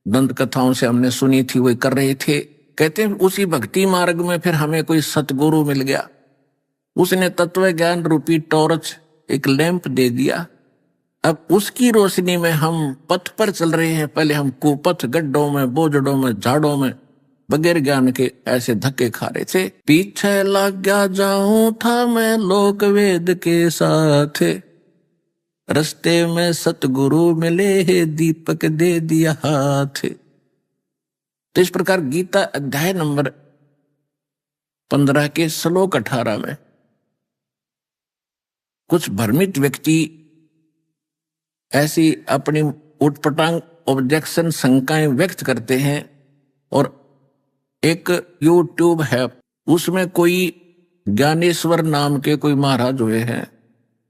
दंत कथाओं से हमने सुनी थी वही कर रहे थे। कहते हैं उसी भक्ति मार्ग में फिर हमें कोई सतगुरु मिल गया, उसने तत्व ज्ञान रूपी टॉर्च, एक लैंप दे दिया। अब उसकी रोशनी में हम पथ पर चल रहे हैं। पहले हम कुपथ, गड्ढों में, बोझड़ों में, झाड़ों में बगैर ज्ञान के ऐसे धक्के खा रहे थे। पीछे लग गया जाऊं था मैं लोक वेद के साथ, रस्ते में सतगुरु मिले है दीपक दे दिया हाथ। तो इस प्रकार गीता अध्याय नंबर 15 के श्लोक 18 में कुछ भ्रमित व्यक्ति ऐसी अपनी उटपटांग ऑब्जेक्शन शंकाएं व्यक्त करते हैं, और एक यूट्यूब है उसमें कोई ज्ञानेश्वर नाम के कोई महाराज हुए हैं,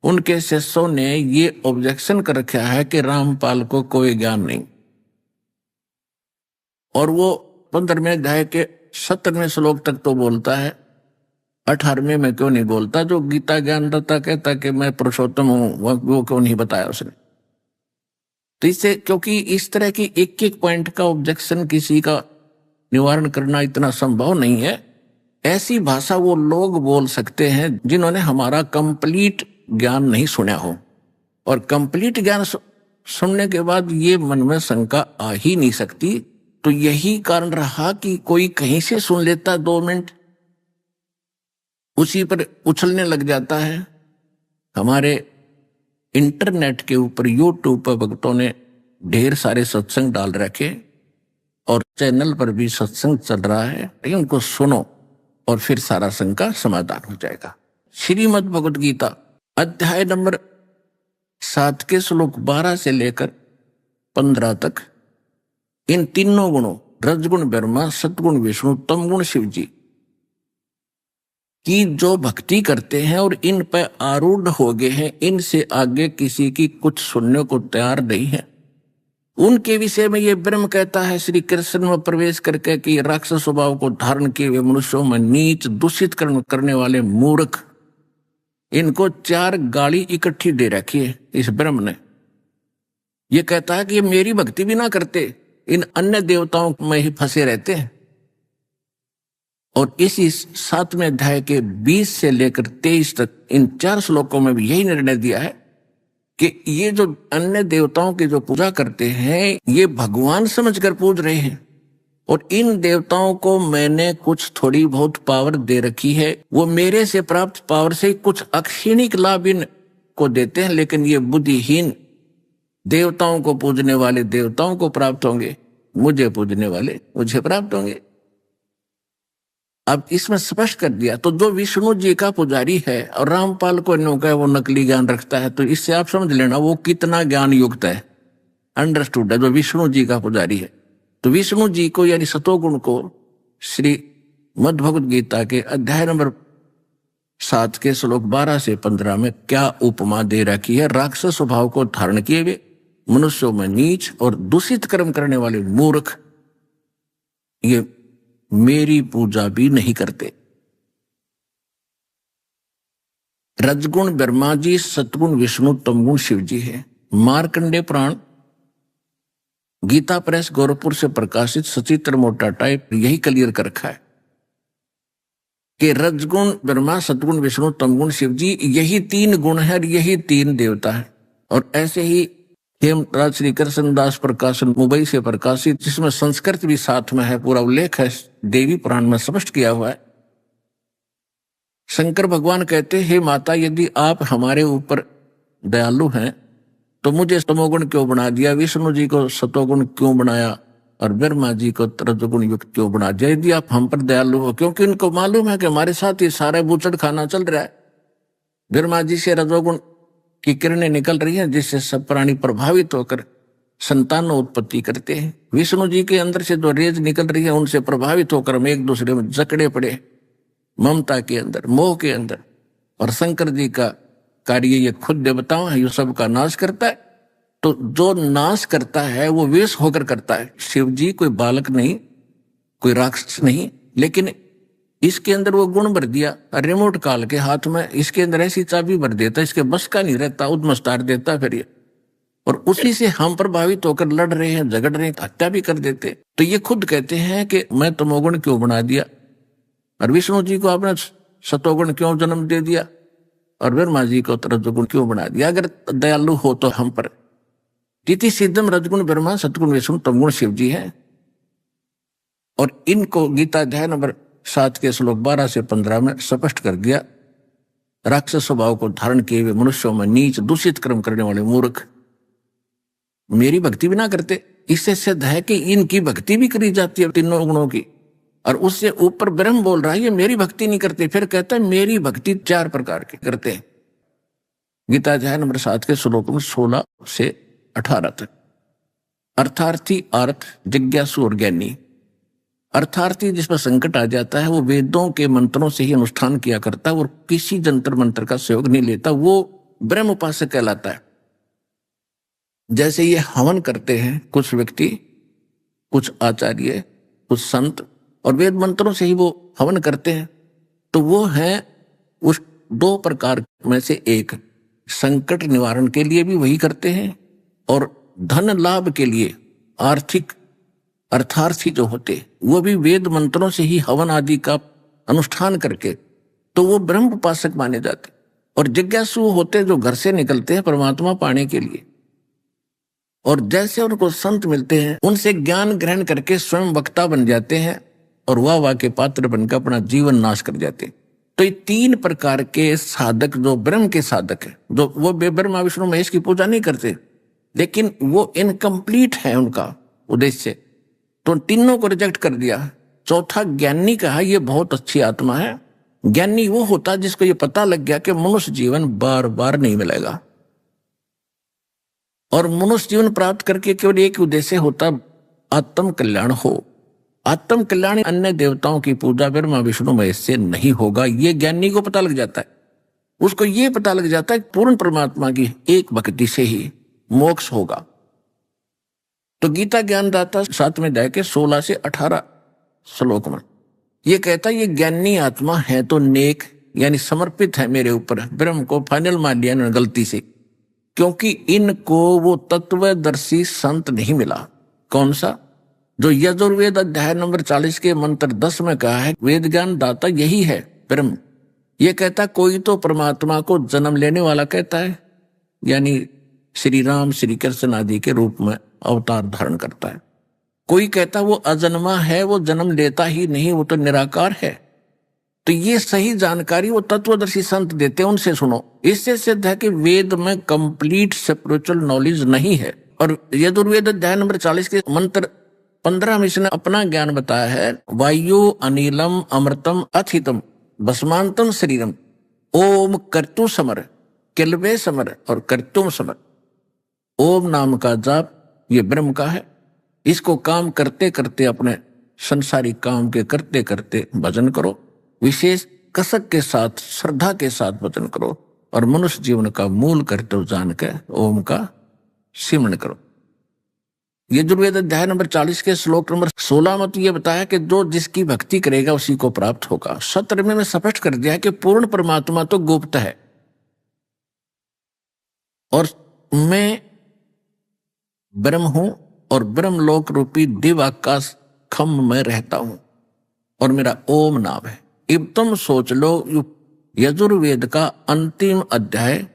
उनके शिष्यों ने ये ऑब्जेक्शन कर रखा है कि रामपाल को कोई ज्ञान नहीं, और वो 15वें अध्याय के 17वें श्लोक तक तो बोलता है, 18वें में क्यों नहीं बोलता? जो गीता ज्ञानदाता कहता कि मैं पुरुषोत्तम हूं, वो क्यों नहीं बताया उसने? तो इससे, क्योंकि इस तरह की एक एक पॉइंट का ऑब्जेक्शन किसी का निवारण करना इतना संभव नहीं है। ऐसी भाषा वो लोग बोल सकते हैं जिन्होंने हमारा कंप्लीट ज्ञान नहीं सुना हो, और कंप्लीट ज्ञान सुनने के बाद ये मन में शंका आ ही नहीं सकती। तो यही कारण रहा कि कोई कहीं से सुन लेता 2 मिनट, उसी पर उछलने लग जाता है। हमारे इंटरनेट के ऊपर यूट्यूब पर भक्तों ने ढेर सारे सत्संग डाल रखे, और चैनल पर भी सत्संग चल रहा है, उनको सुनो और फिर सारा शंका समाधान हो जाएगा। श्रीमद् भगवद गीता अध्याय नंबर 7 के श्लोक 12 से लेकर 15 तक इन तीनों गुणों, रजगुण ब्रह्मा, सतगुण विष्णु, तमगुण शिव जी की जो भक्ति करते हैं और इन पर आरूढ़ हो गए हैं, इनसे आगे किसी की कुछ सुनने को तैयार नहीं है। उनके विषय में ये ब्रह्म कहता है श्री कृष्ण में प्रवेश करके कि राक्षस स्वभाव को धारण किए हुए मनुष्यों में नीच दूषित कर्म करने वाले मूर्ख, इनको 4 गाली इकट्ठी दे रखी है इस ब्रह्म ने। ये कहता है कि ये मेरी भक्ति भी ना करते, इन अन्य देवताओं में ही फंसे रहते हैं। और इसी 7वें अध्याय के 20 से लेकर 23 तक इन 4 श्लोकों में भी यही निर्णय दिया है कि ये जो अन्य देवताओं की जो पूजा करते हैं, ये भगवान समझकर पूज रहे हैं, और इन देवताओं को मैंने कुछ थोड़ी बहुत पावर दे रखी है, वो मेरे से प्राप्त पावर से कुछ अक्षणिक लाभ इन को देते हैं, लेकिन ये बुद्धिहीन देवताओं को पूजने वाले देवताओं को प्राप्त होंगे, मुझे पूजने वाले मुझे प्राप्त होंगे। अब इसमें स्पष्ट कर दिया। तो जो विष्णु जी का पुजारी है और रामपाल को इन्होंने वो नकली ज्ञान रखता है, तो इससे आप समझ लेना वो कितना ज्ञान युक्त है, अंडरस्टूड है। जो विष्णु जी का पुजारी है, तो विष्णु जी को यानी सतोगुण को श्री मद् भगवद गीता के अध्याय नंबर 7 के श्लोक 12 से 15 में क्या उपमा दे रखी है? राक्षस स्वभाव को धारण किए हुए मनुष्यों में नीच और दूषित कर्म करने वाले मूर्ख, ये मेरी पूजा भी नहीं करते। रजगुण ब्रह्मा जी, सतगुण विष्णु, तमगुण शिव जी है। मार्कंडे पुराण, गीता प्रेस गोरखपुर से प्रकाशित सचित्र मोटा टाइप यही क्लियर कर रखा है कि रजगुण ब्रह्मा, सतगुण विष्णु, तमगुण शिव जी, यही 3 गुण है और यही 3 देवता है। और ऐसे ही हेमराज श्री कृष्णदास प्रकाशन मुंबई से प्रकाशित, जिसमें संस्कृत भी साथ में है, पूरा उल्लेख है, देवी पुराण में स्पष्ट किया हुआ है। शंकर भगवान कहते, हे माता, यदि आप हमारे ऊपर दयालु हैं तो मुझे तमोगुण क्यों बना दिया, विष्णु जी को सतोगुण क्यों बनाया और ब्रह्मा जी को रजोगुण युक्त क्यों बना दिया? यदि आप हम पर दयालु हो, क्योंकि उनको मालूम है कि हमारे साथ ये सारा बूचड़ खाना चल रहा है। ब्रह्मा जी से रजोगुण की किरणें निकल रही हैं, जिससे सब प्राणी प्रभावित होकर संतान उत्पत्ति करते हैं। विष्णु जी के अंदर से जो रेज निकल रही है, उनसे प्रभावित होकर हम एक दूसरे में जकड़े पड़े, ममता के अंदर, मोह के अंदर। और शंकर जी का कार्य ये खुद देवताओं है, ये सबका नाश करता है। तो जो नाश करता है वो वेश होकर करता है। शिव जी कोई बालक नहीं, कोई राक्षस नहीं, लेकिन इसके अंदर वो गुण भर दिया। रिमोट काल के हाथ में इसके अंदर ऐसी चाबी भर देता, इसके बस का नहीं रहता, उद्मस्तार देता फिर ये, और उसी से हम प्रभावित होकर लड़ रहे हैं, झगड़ रहे हैं, हत्या भी कर देते। तो ये खुद कहते हैं कि मैं तमोगुण क्यों बना दिया, और विष्णु जी को आपने सतोगुण क्यों जन्म दे दिया, और ब्रह्मा जी को रजोगुण क्यों बना दिया? अगर दयालु हो तो हम पर। तिथि सिद्धम रजगुण ब्रह्मा, सतगुण विष्णु, तमगुण शिव जी है। और इनको गीता अध्याय नंबर 7 के श्लोक 12 से 15 में स्पष्ट कर दिया। राक्षस स्वभाव को धारण किए हुए मनुष्यों में नीच दूषित कर्म करने वाले मूर्ख मेरी भक्ति भी ना करते। इससे सिद्ध है कि इनकी भक्ति भी करी जाती है तीनों गुणों की। और उससे ऊपर ब्रह्म बोल रहा है ये मेरी भक्ति नहीं करते। फिर कहता है मेरी भक्ति 4 प्रकार की करते हैं। गीता अध्याय नंबर 7 के श्लोक में 16 से 18 तक। अर्थार्थी, अर्थ, जिज्ञासु और ज्ञानी। अर्थार्थी जिसमें संकट आ जाता है वो वेदों के मंत्रों से ही अनुष्ठान किया करता है और किसी जंतर मंत्र का सहयोग नहीं लेता, वो ब्रह्म उपासक कहलाता है। जैसे ये हवन करते हैं कुछ व्यक्ति, कुछ आचार्य, कुछ संत, और वेद मंत्रों से ही वो हवन करते हैं, तो वो है उस 2 प्रकार में से एक। संकट निवारण के लिए भी वही करते हैं और धन लाभ के लिए आर्थिक अर्थार्थी जो होते वो भी वेद मंत्रों से ही हवन आदि का अनुष्ठान करके, तो वो ब्रह्म उपासक माने जाते। और जिज्ञासु होते जो घर से निकलते हैं परमात्मा पाने के लिए, और जैसे उनको संत मिलते हैं उनसे ज्ञान ग्रहण करके स्वयं वक्ता बन जाते हैं और वाह के पात्र बनकर अपना जीवन नाश कर जाते हैं। तो ये 3 प्रकार के साधक जो ब्रह्म के साधक है, जो वो ब्रह्मा विष्णु महेश की पूजा नहीं करते, लेकिन वो इनकम्प्लीट है उनका उद्देश्य, तो तीनों को रिजेक्ट कर दिया। चौथा ज्ञानी कहा ये बहुत अच्छी आत्मा है। ज्ञानी वो होता जिसको ये पता लग गया कि मनुष्य जीवन बार बार नहीं मिलेगा, और मनुष्य जीवन प्राप्त करके केवल एक उद्देश्य होता, आत्म कल्याण हो। आत्म कल्याण अन्य देवताओं की पूजा ब्रह्मा विष्णु महेश से नहीं होगा, ये ज्ञानी को पता लग जाता है। उसको ये पता लग जाता है पूर्ण परमात्मा की एक भक्ति से ही मोक्ष होगा। तो गीता ज्ञानदाता 7वें अध्याय के 16 से 18 श्लोक में ये कहता है ये ज्ञानी आत्मा है तो नेक, यानी समर्पित है मेरे ऊपर। ब्रह्म को फाइनल मान लिया इन्होंने गलती से, क्योंकि इनको वो तत्वदर्शी संत नहीं मिला। कौन सा? जो यजुर्वेद अध्याय नंबर 40 के मंत्र 10 में कहा है वेद ज्ञान दाता यही है ब्रह्म। ये कहता कोई तो परमात्मा को जन्म लेने वाला कहता है, यानी श्री राम श्री कृष्ण आदि के रूप में अवतार धारण करता है। कोई कहता वो अजन्मा है, वो जन्म लेता ही नहीं, वो तो निराकार है। तो ये सही जानकारी वो तत्वदर्शी संत देते हैं, उनसे सुनो। इससे सिद्ध है कि वेद में कंप्लीट स्पिरिचुअल नॉलेज नहीं है। और यजुर्वेद अध्याय नंबर 40 के मंत्र 15 में इसने अपना ज्ञान बताया है। वायु अनिलम अमृतम अथितम भस्मांतम शरीरम ओम कर्तु समर किलवे समर और कर्तुम समर। ओम नाम का जाप ये ब्रह्म का है। इसको काम करते करते अपने संसारिक काम के करते करते भजन करो, विशेष कसक के साथ श्रद्धा के साथ भजन करो, और मनुष्य जीवन का मूल कर्तव्य जान के ओम का सिमरण करो। यजुर्वेद अध्याय नंबर 40 के श्लोक नंबर 16 में तो ये बताया कि जो जिसकी भक्ति करेगा उसी को प्राप्त होगा। 17 में स्पष्ट कर दिया कि पूर्ण परमात्मा तो गुप्त है और मैं ब्रह्म हूं और ब्रह्मलोक रूपी दिव्य आकाश खम्भ में रहता हूं और मेरा ओम नाम है। अब तुम सोच लो, यजुर्वेद का अंतिम अध्याय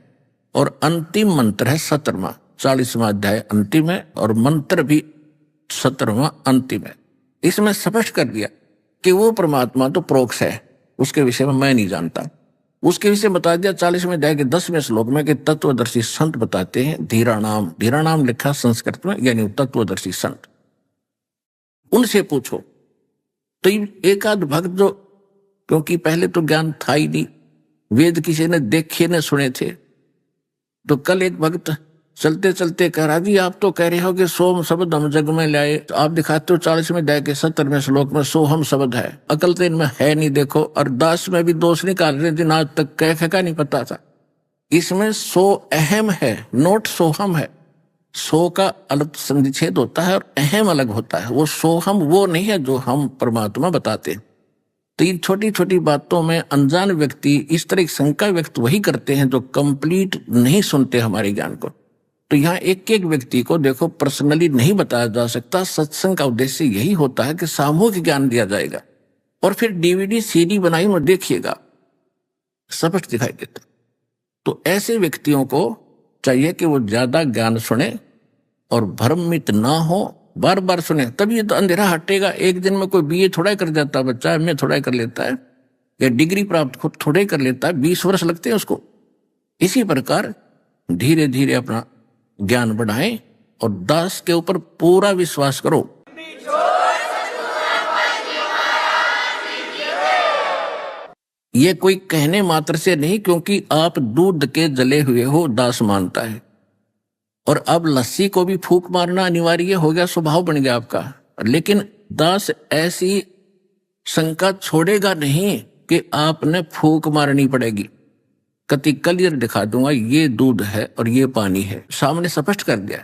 और अंतिम मंत्र है 17वां, 40वां अध्याय अंतिम है और मंत्र भी 17वां अंतिम है। इसमें स्पष्ट कर दिया कि वो परमात्मा तो प्रोक्ष है, उसके विषय में मैं नहीं जानता। उसके विषय बता दिया 40वें अध्याय के 10वें श्लोक में कि तत्वदर्शी संत बताते हैं धीराणाम, धीराणाम लिखा संस्कृत में, यानी तत्वदर्शी संत। उनसे पूछो। तो एक आध भक्त जो, क्योंकि पहले तो ज्ञान था ही नहीं, वेद किसी ने देखे न सुने थे, तो कल एक भक्त चलते चलते कह रहा जी आप तो कह रहे हो कि सोम शब्द हम जग में लाए, तो आप दिखाते हो 40वें अध्याय के 17वें श्लोक में सोहम शब्द है, अकल तो इनमें है नहीं। देखो, और दास में भी दोष निकाल रहे दिन आज तक कह का नहीं पता था। इसमें सो अहम है, नोट सोहम है। सो का अलग संधिच्छेद होता है और अहम अलग होता है। वो सोहम वो नहीं है जो हम परमात्मा बताते। तो इन छोटी छोटी बातों में अनजान व्यक्ति इस तरह की शंका व्यक्त वही करते हैं जो कंप्लीट नहीं सुनते हमारे ज्ञान को। तो यहाँ एक एक व्यक्ति को देखो पर्सनली नहीं बताया जा सकता। सत्संग का उद्देश्य यही होता है कि सामूहिक ज्ञान दिया जाएगा, और फिर डीवीडी सीडी बनाई और देखिएगा, स्पष्ट दिखाई देता। तो ऐसे व्यक्तियों को चाहिए कि वो ज्यादा ज्ञान सुने और भ्रमित ना हो, बार बार सुने, तभी तो अंधेरा हटेगा। एक दिन में कोई बीए थोड़ा कर जाता बच्चा, एमए थोड़ा कर लेता है, या डिग्री प्राप्त खुद थोड़े कर लेता है, 20 वर्ष लगते हैं उसको। इसी प्रकार धीरे धीरे अपना ज्ञान बढ़ाएं और दास के ऊपर पूरा विश्वास करो। ये कोई कहने मात्र से नहीं, क्योंकि आप दूध के जले हुए हो, दास मानता है। और अब लस्सी को भी फूंक मारना अनिवार्य हो गया, स्वभाव बन गया आपका। लेकिन दास ऐसी शंका छोड़ेगा नहीं कि आपने फूंक मारनी पड़ेगी। कति क्लियर दिखा दूंगा, ये दूध है और ये पानी है, सामने स्पष्ट कर दिया।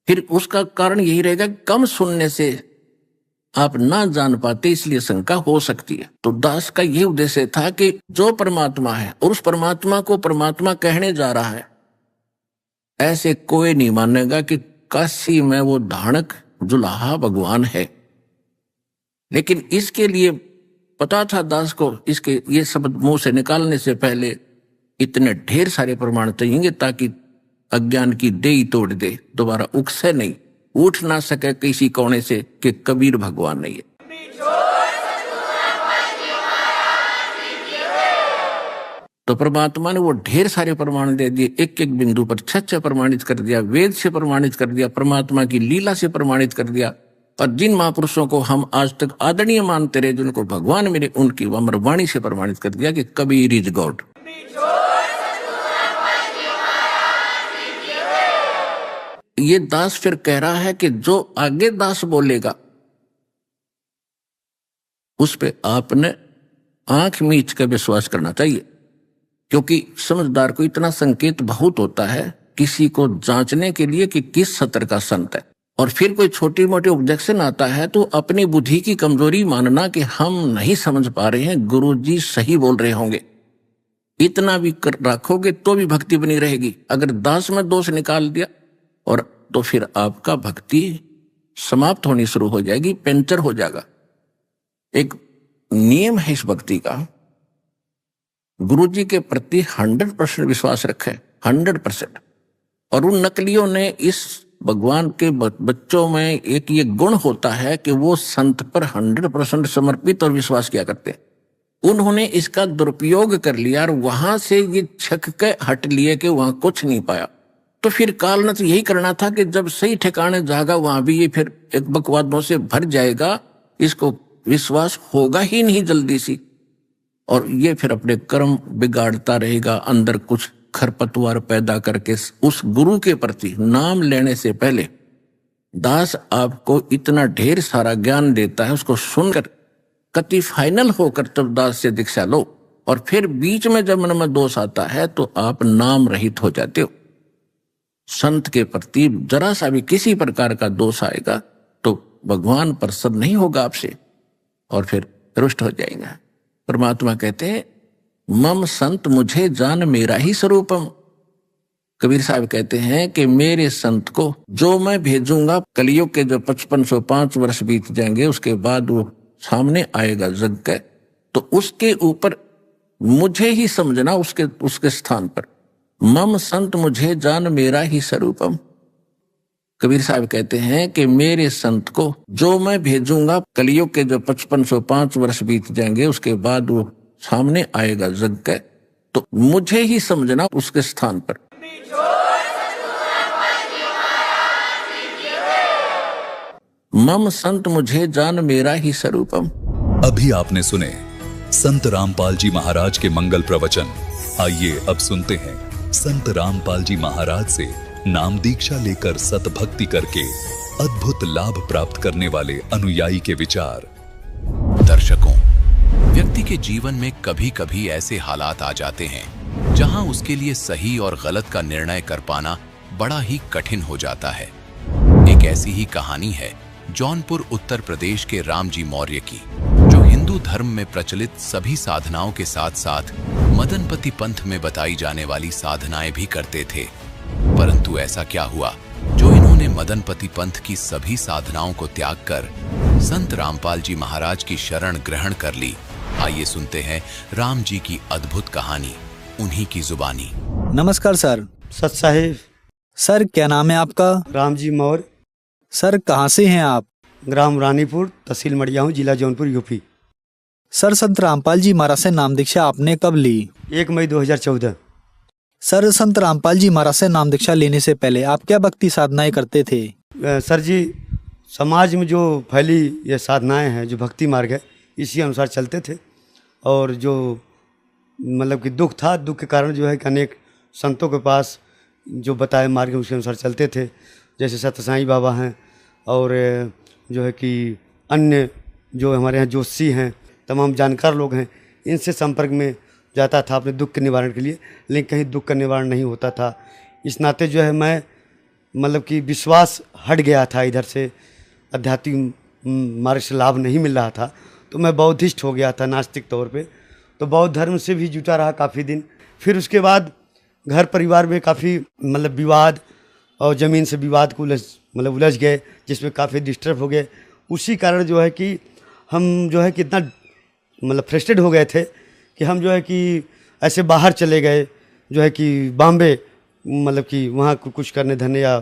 फिर उसका कारण यही रहेगा, कम सुनने से आप ना जान पाते, इसलिए शंका हो सकती है। तो दास का यह उद्देश्य था कि जो परमात्मा है और उस परमात्मा को परमात्मा कहने जा रहा है, ऐसे कोई नहीं मानेगा कि काशी में वो धानक जुलाहा भगवान है। लेकिन इसके लिए पता था दास को, इसके ये शब्द मुंह से निकालने से पहले इतने ढेर सारे प्रमाण चाहिए ताकि अज्ञान की देई तोड़ दे, दोबारा उकसे नहीं, उठ ना सके किसी कोने से कि कबीर भगवान नहीं है। तो परमात्मा ने वो ढेर सारे प्रमाण दे दिए, एक एक बिंदु पर छह प्रमाणित कर दिया, वेद से प्रमाणित कर दिया, परमात्मा की लीला से प्रमाणित कर दिया। और जिन महापुरुषों को हम आज तक आदरणीय मानते रहे, जिनको भगवान मेरे, उनकी अमर वाणी से प्रमाणित कर दिया कि कबीर इज गॉड। ये दास फिर कह रहा है कि जो आगे दास बोलेगा उस पे आपने आंख मीच कर विश्वास करना चाहिए, क्योंकि समझदार को इतना संकेत बहुत होता है किसी को जांचने के लिए कि किस सत्र का संत है। और फिर कोई छोटी मोटी ऑब्जेक्शन आता है तो अपनी बुद्धि की कमजोरी मानना कि हम नहीं समझ पा रहे हैं, गुरुजी सही बोल रहे होंगे, इतना भी कर रखोगे तो भी भक्ति बनी रहेगी। अगर दास में दोष निकाल दिया और तो फिर आपका भक्ति समाप्त होनी शुरू हो जाएगी, पंचर हो जाएगा। एक नियम है इस भक्ति का, गुरुजी के प्रति 100% विश्वास रखें, 100%। और उन नकलियों ने, इस भगवान के बच्चों में एक ये गुण होता है कि वो संत पर 100% समर्पित और विश्वास किया करते। उन्होंने इसका दुरुपयोग कर लिया और वहां से ये छक के हट लिए कि वहां कुछ नहीं पाया। तो फिर काल ने तो यही करना था कि जब सही ठिकाने जागा वहां भी ये फिर एक बकवादों से भर जाएगा, इसको विश्वास होगा ही नहीं जल्दी सी, और ये फिर अपने कर्म बिगाड़ता रहेगा, अंदर कुछ खरपतवार पैदा करके। उस गुरु के प्रति नाम लेने से पहले दास आपको इतना ढेर सारा ज्ञान देता है, उसको सुनकर कति फाइनल होकर तब दास से दीक्षा लो। और फिर बीच में जब मन में दोष आता है तो आप नाम रहित हो जाते हो। संत के प्रति जरा सा भी किसी प्रकार का दोष आएगा तो भगवान प्रसन्न नहीं होगा आपसे और फिर रुष्ट हो जाएगा। परमात्मा कहते हैं, मम संत मुझे जान मेरा ही स्वरूपम। कबीर साहब कहते हैं कि मेरे संत को जो मैं भेजूंगा, कलयुग के जो 5505 वर्ष बीत जाएंगे उसके बाद वो सामने आएगा जग के, तो उसके ऊपर मुझे ही समझना, उसके स्थान पर। मम संत मुझे जान मेरा ही स्वरूपम। कबीर साहब कहते हैं कि मेरे संत को जो मैं भेजूंगा, कलयुग के जो 5505 वर्ष बीत जाएंगे उसके बाद वो सामने आएगा जग के, तो मुझे ही समझना उसके स्थान पर। मम संत मुझे जान मेरा ही स्वरूपम। अभी आपने सुने संत रामपाल जी महाराज के मंगल प्रवचन। आइए अब सुनते हैं संत रामपाल जी महाराज से नाम दीक्षा लेकर सतभक्ति करके अद्भुत लाभ प्राप्त करने वाले अनुयायी के विचार। दर्शकों, व्यक्ति के जीवन में कभी कभी ऐसे हालात आ जाते हैं जहां उसके लिए सही और गलत का निर्णय कर पाना बड़ा ही कठिन हो जाता है। एक ऐसी ही कहानी है जौनपुर उत्तर प्रदेश के रामजी मौर्य की, जो हिंदू धर्म में प्रचलित सभी साधनाओं के साथ साथ मदनपति पंथ में बताई जाने वाली साधनाएं भी करते थे। परंतु ऐसा क्या हुआ जो इन्होंने मदनपति पंथ की सभी साधनाओं को त्याग कर संत रामपाल जी महाराज की शरण ग्रहण कर ली। आइए सुनते हैं राम जी की अद्भुत कहानी, उन्हीं की जुबानी। नमस्कार सर। सत साहिब। सर क्या नाम है आपका? रामजी मौर्य। सर कहाँ से हैं आप? ग्राम रानीपुर, तहसील मड़ियाहू, जिला जौनपुर, यूपी। सर संत रामपाल जी महाराज से नाम दीक्षा आपने कब ली? 1 मई 2014। सर संत रामपाल जी महाराज से नाम दीक्षा लेने से पहले आप क्या भक्ति साधनाएं करते थे? सर जी, समाज में जो फैली ये साधनाएं हैं, जो भक्ति मार्ग है, इसी अनुसार चलते थे। और जो मतलब कि दुख था। दुख के कारण जो है कि अनेक संतों के पास जो बताए मार्ग उसके अनुसार चलते थे, जैसे सत्य साईं बाबा हैं और जो है कि अन्य जो हमारे यहाँ जोशी हैं, तमाम जानकार लोग हैं, इनसे संपर्क में जाता था अपने दुख के निवारण के लिए, लेकिन कहीं दुख का निवारण नहीं होता था। इस नाते जो है मैं मतलब कि विश्वास हट गया था, इधर से आध्यात्मिक मार्ग से लाभ नहीं मिल रहा था, तो मैं बौद्धिस्ट हो गया था नास्तिक तौर पे। तो बौद्ध धर्म से भी जुटा रहा काफ़ी दिन। फिर उसके बाद घर परिवार में काफ़ी मतलब विवाद और ज़मीन से विवाद को उलझ गए, जिसमें काफ़ी डिस्टर्ब हो गए। उसी कारण जो है कि हम जो है कि इतना मतलब फ्रस्ट्रेट हो गए थे कि हम जो है कि ऐसे बाहर चले गए, जो है कि बॉम्बे, मतलब कि वहाँ कुछ करने धरने या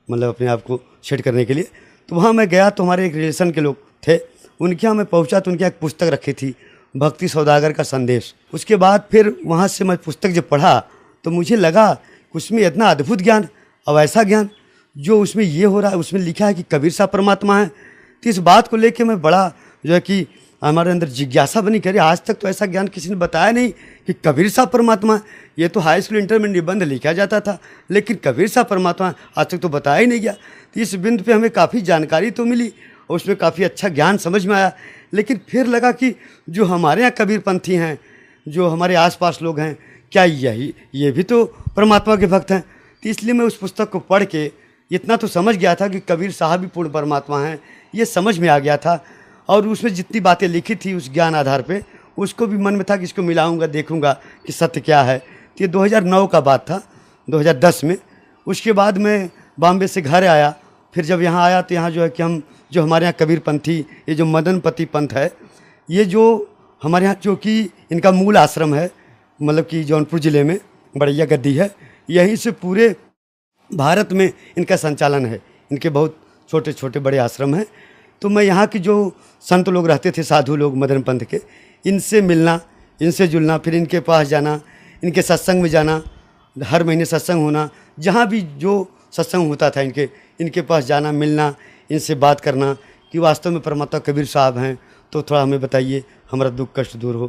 मतलब अपने आप को सेट करने के लिए। तो वहाँ मैं गया तो हमारे एक रिलेशन के लोग थे, उनके यहाँ मैं पहुँचा तो उनकी एक पुस्तक रखी थी, भक्ति सौदागर का संदेश। उसके बाद फिर वहाँ से मैं पुस्तक जब पढ़ा तो मुझे लगा उसमें इतना अद्भुत ज्ञान और ऐसा ज्ञान जो उसमें ये हो रहा है, उसमें लिखा है कि कबीर साहब परमात्मा है। तो इस बात को लेके मैं बड़ा जो है कि हमारे अंदर जिज्ञासा बनी, करे आज तक तो ऐसा ज्ञान किसी ने बताया नहीं कि कबीर साहब परमात्मा है। ये तो हाई स्कूल इंटर में निबंध लिखा जाता था, लेकिन कबीर साहब परमात्मा आज तक तो बताया ही नहीं गया। तो इस बिंदु पे हमें काफ़ी जानकारी तो मिली और उसमें काफ़ी अच्छा ज्ञान समझ में आया, लेकिन फिर लगा कि जो हमारे यहाँ कबीरपंथी हैं, जो हमारे आसपास लोग हैं, क्या ये भी तो परमात्मा के भक्त हैं। तो इसलिए मैं उस पुस्तक को पढ़ के इतना तो समझ गया था कि कबीर साहब भी पूर्ण परमात्मा हैं, ये समझ में आ गया था। और उसमें जितनी बातें लिखी थी उस ज्ञान आधार पे, उसको भी मन में था कि इसको मिलाऊंगा, देखूंगा कि सत्य क्या है। तो ये 2009 का बात था, 2010 में। उसके बाद मैं बॉम्बे से घर आया। फिर जब यहाँ आया तो यहाँ जो है कि हम जो हमारे यहाँ कबीरपंथी, ये जो मदनपति पंथ है, ये जो हमारे यहाँ जो कि इनका मूल आश्रम है, मतलब कि जौनपुर ज़िले में बड़ैया गद्दी है, यहीं से पूरे भारत में इनका संचालन है। इनके बहुत छोटे छोटे बड़े आश्रम हैं। तो मैं यहाँ की जो संत लोग रहते थे, साधु लोग मदन पंथ के, इनसे मिलना, इनसे जुलना, फिर इनके पास जाना, इनके सत्संग में जाना, हर महीने सत्संग होना, जहाँ भी जो सत्संग होता था इनके पास जाना, मिलना, इनसे बात करना कि वास्तव में परमात्मा कबीर साहब हैं, तो थोड़ा हमें बताइए, हमारा दुख कष्ट दूर हो।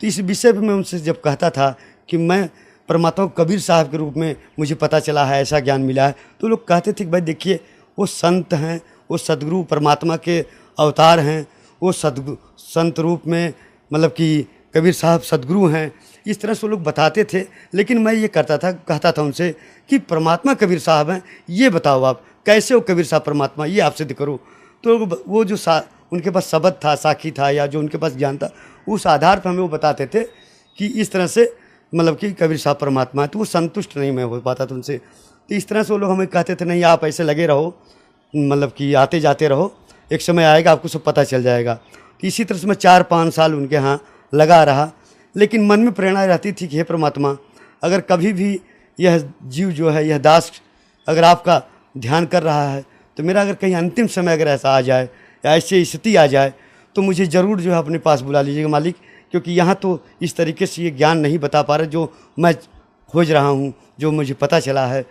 तो इस विषय पर मैं उनसे जब कहता था कि मैं परमात्मा कबीर साहब के रूप में मुझे पता चला है, ऐसा ज्ञान मिला है, तो लोग कहते थे कि भाई देखिए, वो संत हैं, वो सदगुरु परमात्मा के अवतार हैं, वो संत रूप में मतलब कि कबीर साहब सदगुरु हैं, इस तरह से लोग बताते थे। लेकिन मैं ये कहता था उनसे कि परमात्मा कबीर साहब हैं, ये बताओ आप कैसे हो कबीर साहब परमात्मा, ये आप सिद्ध करो। तो वो जो उनके पास शब्द था, साखी था, या जो उनके पास ज्ञान था, उस आधार पर हमें वो बताते थे कि इस तरह से मतलब कि कबीर साहब परमात्मा है। तो वो संतुष्ट नहीं मैं हो पाता था उनसे। तो इस तरह से वो लोग हमें कहते थे, नहीं आप ऐसे लगे रहो, मतलब कि आते जाते रहो, एक समय आएगा आपको सब पता चल जाएगा। तो इसी तरह से मैं 4-5 साल उनके यहाँ लगा रहा, लेकिन मन में प्रेरणा रहती थी कि हे परमात्मा, अगर कभी भी यह जीव जो है, यह दास अगर आपका ध्यान कर रहा है, तो मेरा अगर कहीं अंतिम समय अगर ऐसा आ जाए या ऐसी स्थिति आ जाए, तो मुझे ज़रूर जो है अपने पास बुला लीजिएगा मालिक, क्योंकि यहाँ तो इस तरीके से ये ज्ञान नहीं बता पा रहे जो मैं खोज रहा हूँ, जो मुझे पता चला है।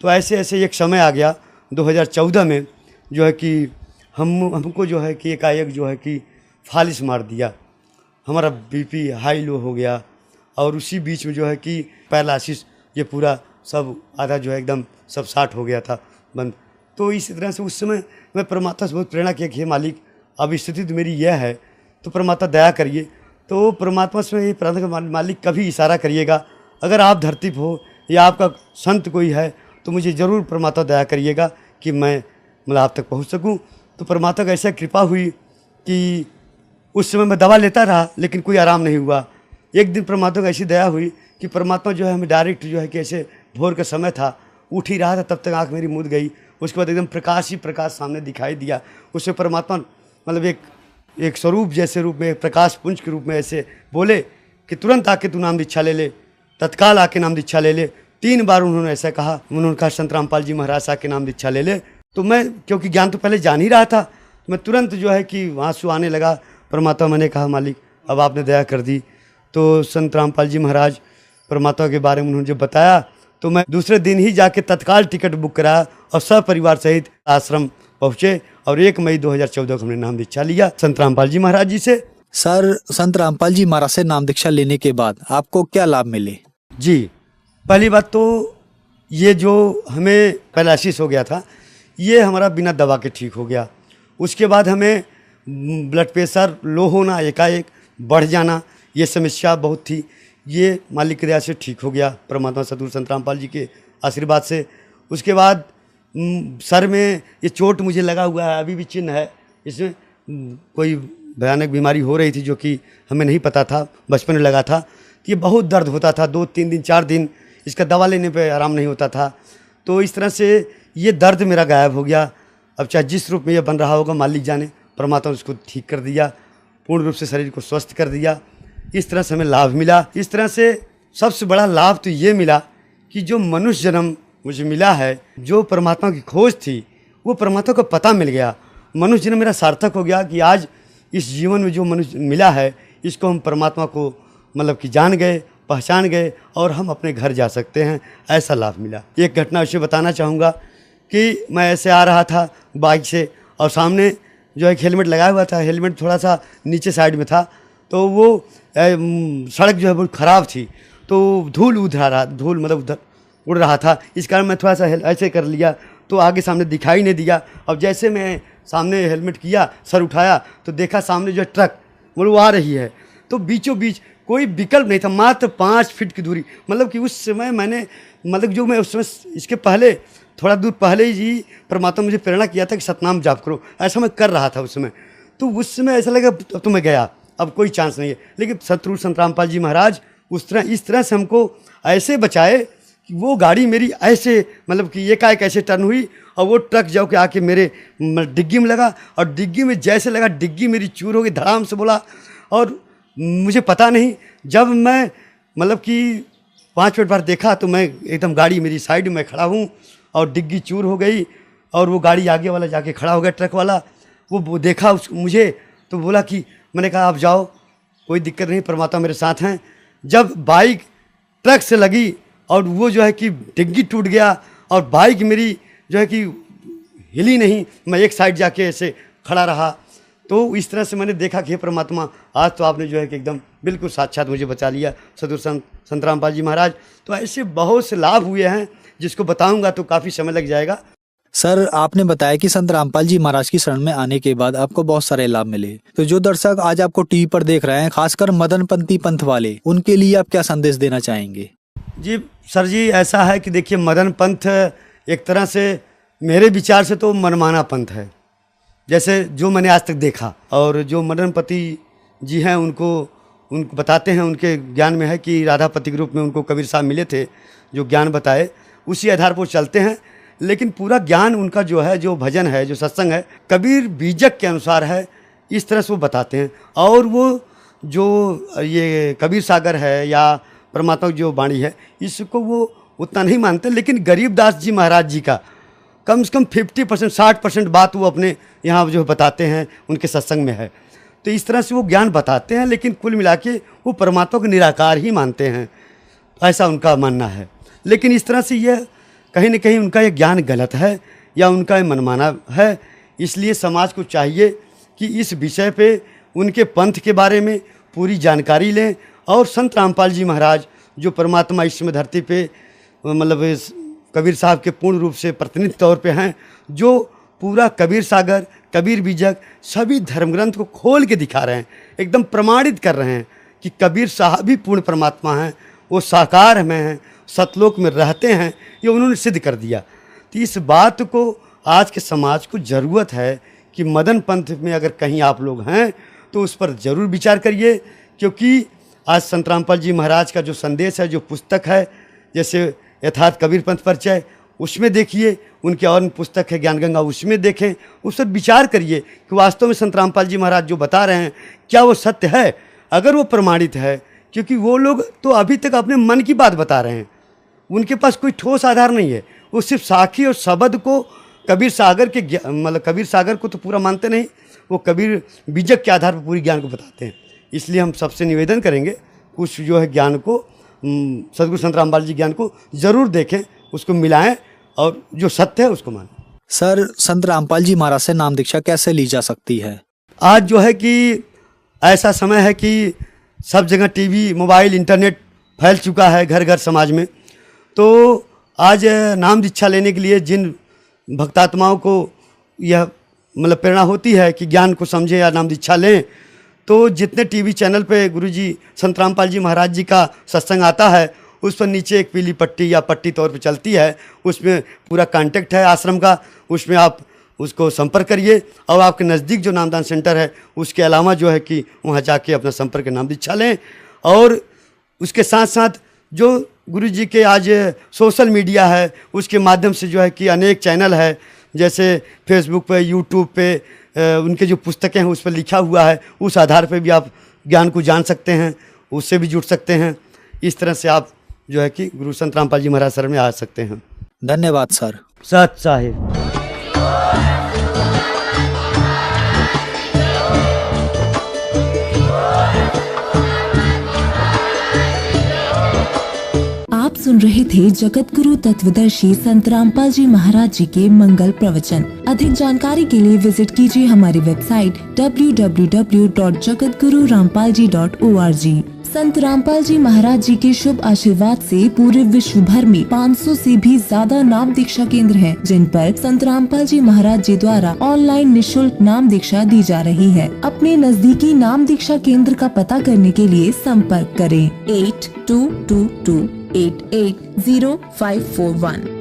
तो ऐसे ऐसे एक समय आ गया 2014 में, जो है कि हमको जो है कि एकाएक जो है कि फालिस मार दिया, हमारा बीपी हाई लो हो गया, और उसी बीच में जो है कि पैरालिसिस, ये पूरा सब आधा जो है एकदम सब शार्ट हो गया था, बंद। तो इसी तरह से उस समय मैं परमात्मा से बहुत प्रेरणा किया कि हे मालिक, अब स्थिति तो मेरी यह है, तो परमात्मा दया करिए। तो परमात्मा से ये प्रार्थना कर, मालिक कभी इशारा करिएगा, अगर आप धरती पर हो या आपका संत कोई है, तो मुझे ज़रूर परमात्मा दया करिएगा कि मैं मतलब आप तक पहुंच सकूं। तो परमात्मा का ऐसा कृपा हुई कि उस समय मैं दवा लेता रहा, लेकिन कोई आराम नहीं हुआ। एक दिन परमात्मा को ऐसी दया हुई कि परमात्मा जो है हमें डायरेक्ट जो है कि ऐसे भोर का समय था, उठ ही रहा था, तब तक आँख मेरी मूंद गई। उसके बाद एकदम प्रकाश ही प्रकाश सामने दिखाई दिया। उससे परमात्मा मतलब एक स्वरूप जैसे रूप में, प्रकाश पुंज के रूप में ऐसे बोले कि तुरंत आके तू नाम दीक्षा ले ले, तत्काल आके नाम दीक्षा ले ले। 3 बार उन्होंने ऐसा कहा। उन्होंने कहा संत रामपाल जी महाराज आके नाम दीक्षा ले ले। तो मैं क्योंकि ज्ञान तो पहले जान ही रहा था, मैं तुरंत जो है कि आंसू आने लगा। परमात्मा मैंने कहा मालिक अब आपने दया कर दी। तो संत रामपाल जी महाराज परमात्मा के बारे में उन्होंने जब बताया, तो मैं दूसरे दिन ही जाके तत्काल टिकट बुक कराया और सपरिवार सहित आश्रम पहुँचे और 1 मई 2014 को हमने नाम दीक्षा लिया संत रामपाल जी महाराज जी से। सर, संत रामपाल जी महाराज से नाम दीक्षा लेने के बाद आपको क्या लाभ मिले? जी, पहली बात तो ये जो हमें पैरालिसिस हो गया था, ये हमारा बिना दवा के ठीक हो गया। उसके बाद हमें ब्लड प्रेशर लो होना, एकाएक बढ़ जाना, ये समस्या बहुत थी, ये मालिक की दया से ठीक हो गया, परमात्मा सद्गुरु संत रामपाल जी के आशीर्वाद से। उसके बाद सर में ये चोट मुझे लगा हुआ है, अभी भी चिन्ह है, इसमें कोई भयानक बीमारी हो रही थी जो कि हमें नहीं पता था, बचपन में लगा था। तो ये बहुत दर्द होता था, 2-3 दिन 4 दिन इसका दवा लेने पे आराम नहीं होता था। तो इस तरह से ये दर्द मेरा गायब हो गया। अब चाहे जिस रूप में ये बन रहा होगा मालिक जाने, परमात्मा उसको ठीक कर दिया, पूर्ण रूप से शरीर को स्वस्थ कर दिया। इस तरह से हमें लाभ मिला। इस तरह से सबसे बड़ा लाभ तो ये मिला कि जो मनुष्य जन्म मुझे मिला है, जो परमात्मा की खोज थी, वो परमात्मा को पता मिल गया। मनुष्य जन्म मेरा सार्थक हो गया कि आज इस जीवन में जो मनुष्य मिला है, इसको हम परमात्मा को मतलब कि जान गए, पहचान गए और हम अपने घर जा सकते हैं, ऐसा लाभ मिला। एक घटना उसे बताना चाहूँगा कि मैं ऐसे आ रहा था बाइक से और सामने जो एक हेलमेट लगाया हुआ था, हेलमेट थोड़ा सा नीचे साइड में था, तो वो सड़क जो है बहुत ख़राब थी, तो धूल मतलब उधर उड़ रहा था। इस कारण मैं थोड़ा सा ऐसे कर लिया तो आगे सामने दिखाई नहीं दिया। अब जैसे मैं सामने हेलमेट किया, सर उठाया तो देखा सामने जो ट्रक वो आ रही है, तो बीचों बीच कोई विकल्प नहीं था, मात्र 5 फीट की दूरी। मतलब कि उस समय मैंने मतलब जो मैं उस समय इसके पहले थोड़ा दूर पहले ही परमात्मा मुझे प्रेरणा किया था कि सतनाम जाप करो, ऐसा मैं कर रहा था उस समय। तो उस समय ऐसा लगा तो मैं गया, अब कोई चांस नहीं है। लेकिन सतगुरु संत रामपाल जी महाराज इस तरह से हमको ऐसे बचाए कि वो गाड़ी मेरी ऐसे मतलब कि एकाएक ऐसे टर्न हुई और वो ट्रक जाओ के आके मेरे डिग्गी में लगा, और डिग्गी में जैसे लगा डिग्गी मेरी चूर हो गई, धड़ाम से बोला। और मुझे पता नहीं, जब मैं मतलब कि 5 मिनट बाद देखा तो मैं एकदम गाड़ी मेरी साइड में खड़ा हूँ और डिग्गी चूर हो गई, और वो गाड़ी आगे वाला जाके खड़ा हो गया, ट्रक वाला। वो देखा मुझे तो बोला कि, मैंने कहा आप जाओ, कोई दिक्कत नहीं, परमात्मा मेरे साथ हैं। जब बाइक ट्रक से लगी और वो जो है कि डिग्गी टूट गया और बाइक मेरी जो है कि हिली नहीं, मैं एक साइड जाके ऐसे खड़ा रहा। तो इस तरह से मैंने देखा कि हे परमात्मा, आज तो आपने जो है कि एकदम बिल्कुल साक्षात मुझे बचा लिया, सद्गुरु संत रामपाल जी महाराज। तो ऐसे बहुत से लाभ हुए हैं जिसको बताऊंगा तो काफ़ी समय लग जाएगा। सर, आपने बताया कि संत रामपाल जी महाराज की शरण में आने के बाद आपको बहुत सारे लाभ मिले। तो जो दर्शक आज आपको टीवी पर देख रहे हैं, खासकर मदनपंथी पंथ वाले, उनके लिए आप क्या संदेश देना चाहेंगे? जी सर जी, ऐसा है कि देखिए, मदन पंथ एक तरह से मेरे विचार से तो मनमाना पंथ है, जैसे जो मैंने आज तक देखा। और जो मदनपति जी हैं उनको बताते हैं, उनके ज्ञान में है कि राधापति के रूप में उनको कबीर साहब मिले थे, जो ज्ञान बताए उसी आधार पर चलते हैं। लेकिन पूरा ज्ञान उनका जो है, जो भजन है, जो सत्संग है, कबीर बीजक के अनुसार है, इस तरह से वो बताते हैं। और वो जो ये कबीर सागर है या परमात्मा की जो वाणी है, इसको वो उतना नहीं मानते। लेकिन गरीबदास जी महाराज जी का कम से कम 50% 60% बात वो अपने यहाँ जो बताते हैं उनके सत्संग में है। तो इस तरह से वो ज्ञान बताते हैं, लेकिन कुल मिला के वो परमात्मा को निराकार ही मानते हैं, ऐसा उनका मानना है। लेकिन इस तरह से यह कहीं न कहीं उनका यह ज्ञान गलत है या उनका यह मनमाना है। इसलिए समाज को चाहिए कि इस विषय पे उनके पंथ के बारे में पूरी जानकारी लें। और संत रामपाल जी महाराज जो परमात्मा इस समय धरती पे मतलब कबीर साहब के पूर्ण रूप से प्रतिनिधि तौर पे हैं, जो पूरा कबीर सागर, कबीर बीजक सभी धर्म ग्रंथ को खोल के दिखा रहे हैं, एकदम प्रमाणित कर रहे हैं कि कबीर साहब भी पूर्ण परमात्मा हैं, वो साकार में हैं, सतलोक में रहते हैं, ये उन्होंने सिद्ध कर दिया। तो इस बात को आज के समाज को ज़रूरत है कि मदन पंथ में अगर कहीं आप लोग हैं तो उस पर ज़रूर विचार करिए, क्योंकि आज संत रामपाल जी महाराज का जो संदेश है, जो पुस्तक है, जैसे यथार्थ कबीर पंथ परिचय, उसमें देखिए, उनकी और पुस्तक है ज्ञान गंगा, उसमें देखें, उस पर विचार करिए कि वास्तव में संत रामपाल जी महाराज जो बता रहे हैं क्या वो सत्य है, अगर वो प्रमाणित है। क्योंकि वो लोग तो अभी तक अपने मन की बात बता रहे हैं, उनके पास कोई ठोस आधार नहीं है, वो सिर्फ साखी और शब्द को कबीर सागर के मतलब कबीर सागर को तो पूरा मानते नहीं, वो कबीर बीजक के आधार पर पूरी ज्ञान को बताते हैं। इसलिए हम सबसे निवेदन करेंगे, कुछ जो है ज्ञान को, सद्गुरु संत रामपाल जी ज्ञान को ज़रूर देखें, उसको मिलाएं और जो सत्य है उसको मानें। सर, संत रामपाल जी महाराज से नाम दीक्षा कैसे ली जा सकती है? आज जो है कि ऐसा समय है कि सब जगह टीवी, मोबाइल, इंटरनेट फैल चुका है घर घर समाज में। तो आज नाम दीक्षा लेने के लिए जिन भक्तात्माओं को यह मतलब प्रेरणा होती है कि ज्ञान को समझे या नाम दीक्षा लें, तो जितने टीवी चैनल पे गुरुजी संत रामपाल जी महाराज जी का सत्संग आता है, उस पर नीचे एक पीली पट्टी या पट्टी तौर पे चलती है, उसमें पूरा कांटेक्ट है आश्रम का, उसमें आप उसको संपर्क करिए और आपके नज़दीक जो नामदान सेंटर है उसके अलावा जो है कि वहाँ जाके अपना संपर्क नाम दीक्षा लें। और उसके साथ साथ जो गुरुजी के आज सोशल मीडिया है उसके माध्यम से जो है कि अनेक चैनल है, जैसे फेसबुक पे, यूट्यूब पे उनके जो पुस्तकें हैं उस पर लिखा हुआ है, उस आधार पे भी आप ज्ञान को जान सकते हैं, उससे भी जुड़ सकते हैं। इस तरह से आप जो है कि गुरु संत रामपाल जी महाराज शरण में आ सकते हैं। धन्यवाद सर। सत साहिब। आप सुन रहे थे जगत गुरु तत्वदर्शी संत रामपाल जी महाराज जी के मंगल प्रवचन। अधिक जानकारी के लिए विजिट कीजिए हमारी वेबसाइट www.jagatgururampalji.org। संत रामपाल जी महाराज जी के शुभ आशीर्वाद से पूरे विश्व भर में 500 से भी ज्यादा नाम दीक्षा केंद्र हैं, जिन पर संत रामपाल जी महाराज जी द्वारा ऑनलाइन निशुल्क नाम दीक्षा दी जा रही है। अपने नजदीकी नाम दीक्षा केंद्र का पता करने के लिए संपर्क करें 8222880541।